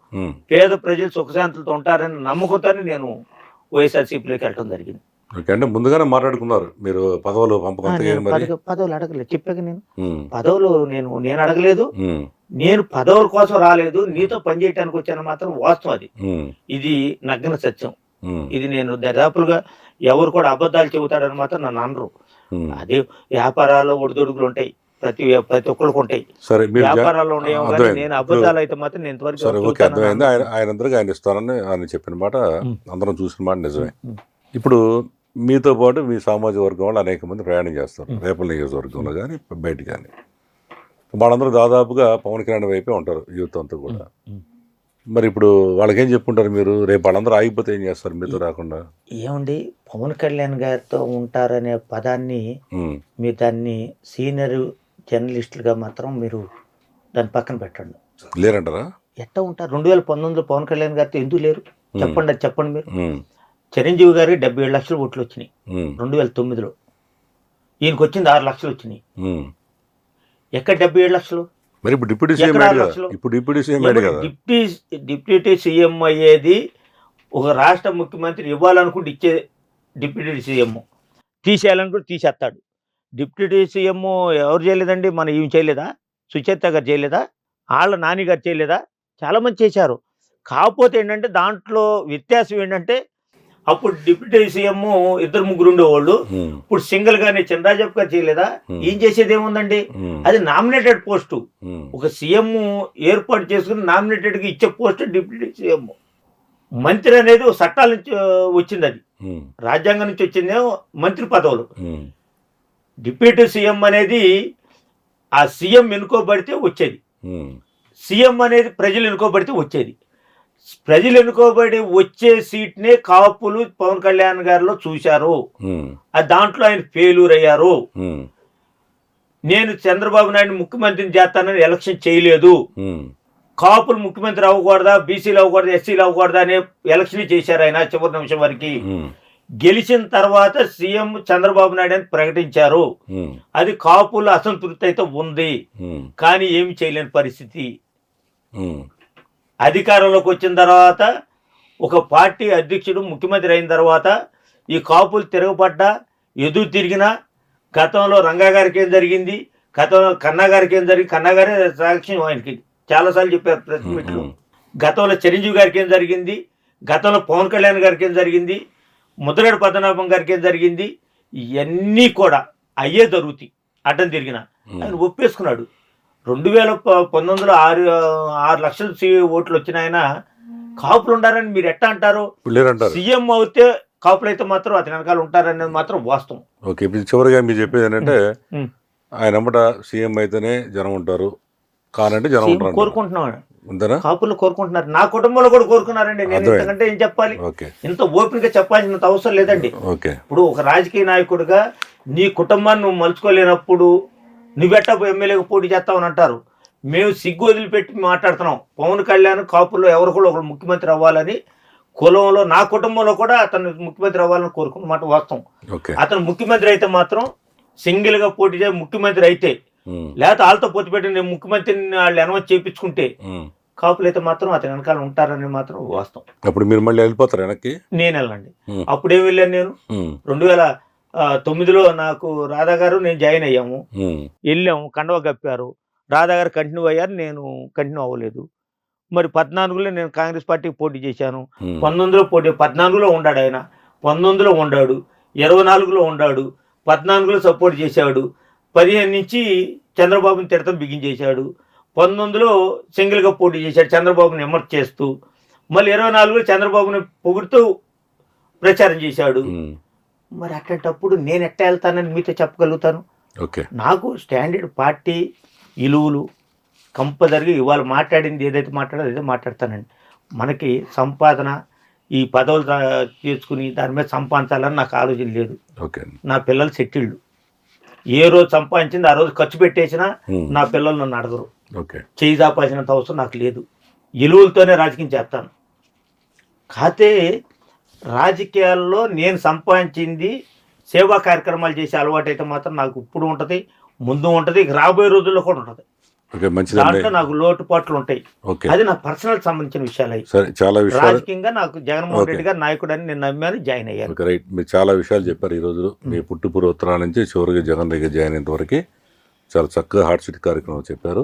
పేద ప్రజలు సుఖశాంతులతో ఉంటారని నమ్మకంతోనే నేను వైఎస్ఆర్సీపీలోకి వెళ్ళడం జరిగింది. ఓకే, అంటే ముందుగానే మాట్లాడుకున్నారు మీరు పదవులు పదవులు అడగలేదు, చెప్పాక నేను పదవులు నేను అడగలేదు. నేను పదవుల కోసం రాలేదు, నీతో పనిచేయడానికి వచ్చాను మాత్రం వాస్తవం. అది ఇది నగ్న సత్యం. ఇది నేను దరిదాపులుగా ఎవరు కూడా అబద్ధాలు చెబుతాడని మాత్రం నన్ను అనరు. అదే వ్యాపారాల్లో ఒడిదొడుగులు ఉంటాయి, ప్రతి ఒక్కరికి ఉంటాయి. సరే, వ్యాపారాల్లో ఉండేమో కానీ నేను అబద్ధాలు అయితే మాత్రం నేను ఇంతవరకు అర్థమైంది. ఆయన ఇస్తారని ఆయన చెప్పిన మాట అందరం చూసిన మాట నిజమే. ఇప్పుడు మీతో పాటు మీ సామాజిక వర్గం వాళ్ళు అనేక మంది ప్రయాణం చేస్తారు, రేపల నియోజకవర్గంలో కానీ బయట కానీ. వాళ్ళందరూ దాదాపుగా పవన్ కళ్యాణ్ వైపే ఉంటారు, యూత్ అంతా కూడా. మరి ఇప్పుడు వాళ్ళకేం చెప్పుకుంటారు మీరు? రేపు వాళ్ళందరూ ఆగిపోతే ఏం చేస్తారు మీతో రాకుండా? ఏమండి, పవన్ కళ్యాణ్ గారితో ఉంటారనే పదాన్ని మీరు దాన్ని సీనియర్ జర్నలిస్టులుగా మాత్రం మీరు దాన్ని పక్కన పెట్టండి. లేరంటారా? ఎట్లా ఉంటారు? 2019లో పవన్ కళ్యాణ్ గారితో ఎందుకు లేరు చెప్పండి, అది చెప్పండి మీరు. చిరంజీవి గారికి 77 లక్షల ఓట్లు వచ్చినాయి 2009లో. ఈయనకు వచ్చింది 6 లక్షలు వచ్చినాయి. ఎక్కడ 77 లక్షలు? మరి ఇప్పుడు డిప్యూటీ సీఎం డిప్యూటీ సీఎం అయ్యేది ఒక రాష్ట్ర ముఖ్యమంత్రి ఇవ్వాలనుకుంటే ఇచ్చే డిప్యూటీ సీఎం, తీసేయాలనుకుంటే తీసేస్తాడు. డిప్యూటీ సీఎం ఎవరు చేయలేదండి? మన ఈమె చేయలేదా? సుచేత గారు చేయలేదా? వాళ్ళ నాని గారు చేయలేదా? చాలామంది చేశారు. కాకపోతే ఏంటంటే దాంట్లో వ్యత్యాసం ఏంటంటే అప్పుడు డిప్యూటీ సీఎం 2-3 ఉండేవాళ్ళు, ఇప్పుడు సింగిల్ గానే చంద్రరాజప్ప గారు చేయలేదా? ఏం చేసేది ఏముందండి? అది నామినేటెడ్ పోస్టు. ఒక సీఎం ఏర్పాటు చేసుకుని నామినేటెడ్ గా ఇచ్చే పోస్ట్ డిప్యూటీ సీఎం. మంత్రి అనేది ఒక చట్టాల నుంచి వచ్చింది, అది రాజ్యాంగం నుంచి వచ్చిందే మంత్రి పదవులు. డిప్యూటీ సీఎం అనేది ఆ సీఎం ఎన్నుకోబడితే వచ్చేది, సీఎం అనేది ప్రజలు ఎన్నుకోబడితే వచ్చేది. ప్రజలు ఎన్నుకోబడి వచ్చే సీట్నే కాపులు పవన్ కళ్యాణ్ గారిలో చూశారు. దాంట్లో ఆయన ఫెయిల్యూర్ అయ్యారు. నేను చంద్రబాబు నాయుడు ముఖ్యమంత్రిని చేస్తానని ఎలక్షన్ చేయలేదు. కాపులు ముఖ్యమంత్రి అవ్వకూడదా, బీసీలు అవ్వకూడదా, ఎస్సీలు అవ్వకూడదా అనే ఎలక్షన్ చేశారు ఆయన చివరి నిమిషం వరకు. గెలిచిన తర్వాత సీఎం చంద్రబాబు నాయుడు అని ప్రకటించారు. అది కాపుల అసంతృప్తి అయితే ఉంది, కానీ ఏమి చేయలేని పరిస్థితి. అధికారంలోకి వచ్చిన తర్వాత ఒక పార్టీ అధ్యక్షుడు ముఖ్యమంత్రి అయిన తర్వాత ఈ కాపులు తిరగబడ్డా ఎదురు తిరిగినా, గతంలో రంగా గారికి ఏం జరిగింది, గతంలో కన్నా గారికి ఏం జరిగింది, కన్నా గారే సాక్ష్యం ఆయనకి చాలాసార్లు చెప్పారు ప్రెస్ మీట్లో. గతంలో చిరంజీవి గారికి ఏం జరిగింది, గతంలో పవన్ కళ్యాణ్ గారికి ఏం జరిగింది, ముద్రగడ పద్మనాభం గారికి ఏం జరిగింది, ఇవన్నీ కూడా అయ్యే జరుగుతాయి. అడ్డం తిరిగిన ఆయన ఒప్పేసుకున్నాడు. 2019లో 6 లక్షల ఓట్లు వచ్చిన ఆయన కాపులు ఉండారని మీరు ఎట్టా అంటారు? సీఎం అవుతే కాపులు అయితే మాత్రం అతని వెనకాల ఉంటారనేది మాత్రం వాస్తవం. ఓకే, ఇప్పుడు చివరిగా మీరు చెప్పేది ఏంటంటే ఆయన అమ్మట సీఎం అయితేనే జనం ఉంటారు, కానంటే జనం ఉంటారు కోరుకుంటున్నాను. కాపులు కోరుకుంటున్నారు, నా కుటుంబంలో కూడా కోరుకున్నారండి. నేను ఇంతకంటే ఏం చెప్పాలి? ఇంత ఓపిక చెప్పాల్సినంత అవసరం లేదండి. ఇప్పుడు ఒక రాజకీయ నాయకుడిగా నీ కుటుంబాన్ని నువ్వు మలుచుకోలేనప్పుడు నువ్వెట్టా ఎమ్మెల్యేగా పోటీ చేస్తావని అంటారు. మేము సిగ్గు వదిలిపెట్టి మాట్లాడుతున్నాం. పవన్ కళ్యాణ్ కాపుల్లో ఎవరు కూడా ఒకరు ముఖ్యమంత్రి అవ్వాలని, కులంలో నా కుటుంబంలో కూడా అతను ముఖ్యమంత్రి అవ్వాలని కోరుకున్నమాట వాస్తవం. అతను ముఖ్యమంత్రి అయితే మాత్రం సింగిల్గా పోటీ చేసి ముఖ్యమంత్రి అయితే, లేకపోతే వాళ్ళతో పొత్తు పెట్టి నేను ముఖ్యమంత్రిని వాళ్ళు అనౌన్స్ చేయించుకుంటే కాపులు అయితే మాత్రం అతని వెనకాల ఉంటారని మాత్రం వాస్తవం. అప్పుడు మీరు మళ్ళీ వెళ్ళిపోతారు వెనక్కి? నేను వెళ్ళండి. అప్పుడేం వెళ్ళాను నేను 2009లో నాకు రాధా గారు నేను జాయిన్ అయ్యాము, వెళ్ళాము, కండవ కప్పారు, రాధా గారు కంటిన్యూ అయ్యారు, నేను కంటిన్యూ అవ్వలేదు. మరి 14లో నేను కాంగ్రెస్ పార్టీకి పోటీ చేశాను. 19లో పోటీ, 14లో ఉన్నాడు ఆయన, 19లో ఉన్నాడు, 24లో ఉన్నాడు, 14లో సపోర్ట్ చేశాడు, 15 నుంచి చంద్రబాబుని తిడతం బిగించేశాడు, 19లో సింగిల్గా పోటీ చేశాడు చంద్రబాబుని విమర్శ చేస్తూ, మళ్ళీ 24లో చంద్రబాబుని పొగుడుతూ ప్రచారం చేశాడు. మరి అట్లాంటప్పుడు నేను ఎట్లా వెళ్తానని మీతో చెప్పగలుగుతాను? నాకు స్టాండర్డ్ పార్టీ విలువలు కంపల్సరిగా ఇవాళ మాట్లాడింది ఏదైతే మాట్లాడాలో అదే మాట్లాడతానండి. మనకి సంపాదన ఈ పదవులు తీసుకుని దాని మీద సంపాదించాలని నాకు ఆలోచన లేదు. నా పిల్లలు సెటిల్డ్, ఏ రోజు సంపాదించింది ఆ రోజు ఖర్చు పెట్టేసినా నా పిల్లలు నన్ను అడగరు. చేయి దాపాల్సినంత అవసరం నాకు లేదు. విలువలతోనే రాజకీయం చేస్తాను. కాతే రాజకీయాల్లో నేను సంపాదించింది సేవా కార్యక్రమాలు చేసే అలవాటు అయితే మాత్రం నాకు ఇప్పుడు ఉంటుంది, ముందు ఉంటుంది, రాబోయే రోజుల్లో కూడా ఉంటుంది. ఓకే, మంచిదండి. దాంట్లో నాకు లోటుపాట్లు ఉంటాయి. ఓకే, అది నా పర్సనల్ సంబంధించిన విషయాలు అవి. సరే, చాలా విషయాలు. రాజకీయంగా నాకు జగన్మోహన్ రెడ్డి గారు నాయకుడు అని నేను నమ్మాను, జాయిన్ అయ్యాను. Okay, right. మీరు చాలా విషయాలు చెప్పారు ఈ రోజు. మీ పుట్టుపూర్వ ఉత్తరాల నుంచి చివరికి జగన్ దగ్గర జాయిన్ అయినంత వరకు చాలా చక్కగా హార్ట్ సీట్ కార్యక్రమం చెప్పారు.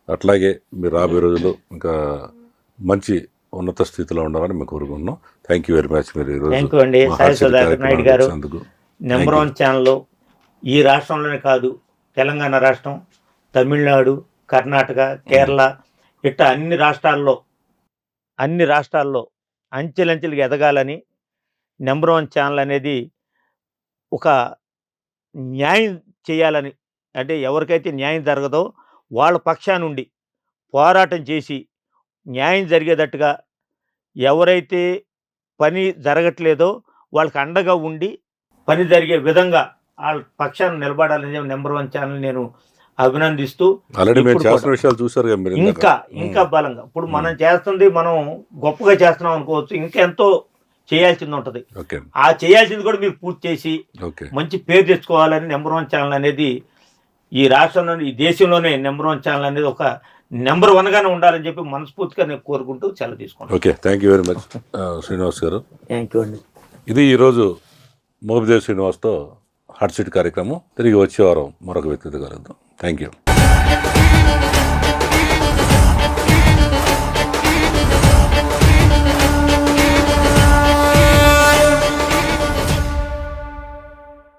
అట్లాగే మీరు రాబోయే రోజుల్లో ఇంకా మంచి ఉన్నత స్థితిలో ఉండాలని మేము కోరుకుంటున్నాం. Thank you very much. మీరు ఈరోజు థ్యాంక్ యూ అండి సాయి సుధాకర్ నాయుడు గారు. నెంబర్ 1 ఛానల్ ఈ రాష్ట్రంలోనే కాదు, తెలంగాణ రాష్ట్రం, తమిళనాడు, కర్ణాటక, కేరళ ఇట్లా అన్ని రాష్ట్రాల్లో అంచెలంచెలుగా ఎదగాలని నెంబర్ 1 ఛానల్ అనేది ఒక న్యాయం చేయాలని, అంటే ఎవరికైతే న్యాయం జరగదో వాళ్ళ పక్షానుండి పోరాటం చేసి న్యాయం జరిగేటట్టుగా, ఎవరైతే పని జరగట్లేదో వాళ్ళకి అండగా ఉండి పని జరిగే విధంగా వాళ్ళ పక్షాన్ని నిలబడాలని నెంబర్ 1 ఛానల్ నేను అభినందిస్తూ, విషయాలు చూసారు ఇంకా బలంగా ఇప్పుడు మనం చేస్తుంది మనం గొప్పగా చేస్తున్నాం అనుకోవచ్చు, ఇంకా ఎంతో చేయాల్సింది ఉంటుంది. ఆ చేయాల్సింది కూడా మీరు పూర్తి చేసి మంచి పేరు తెచ్చుకోవాలని నెంబర్ 1 ఛానల్ అనేది ఈ రాష్ట్రంలో, ఈ దేశంలోనే నెంబర్ 1 ఛానల్ అనేది ఒక నెంబర్ 1 గానే ఉండాలని చెప్పి మనస్ఫూర్తిగా నేను కోరుకుంటూ సెలవు తీసుకుంటాను. Okay, thank you very much Srinivas గారు. థ్యాంక్ యూ అండి. ఇది ఈరోజు మోపిదేవి శ్రీనివాస్తో హార్ట్ సీట్ కార్యక్రమం. తిరిగి వచ్చే వారం మరొక వ్యక్తితో కలుద్దాం. Thank you.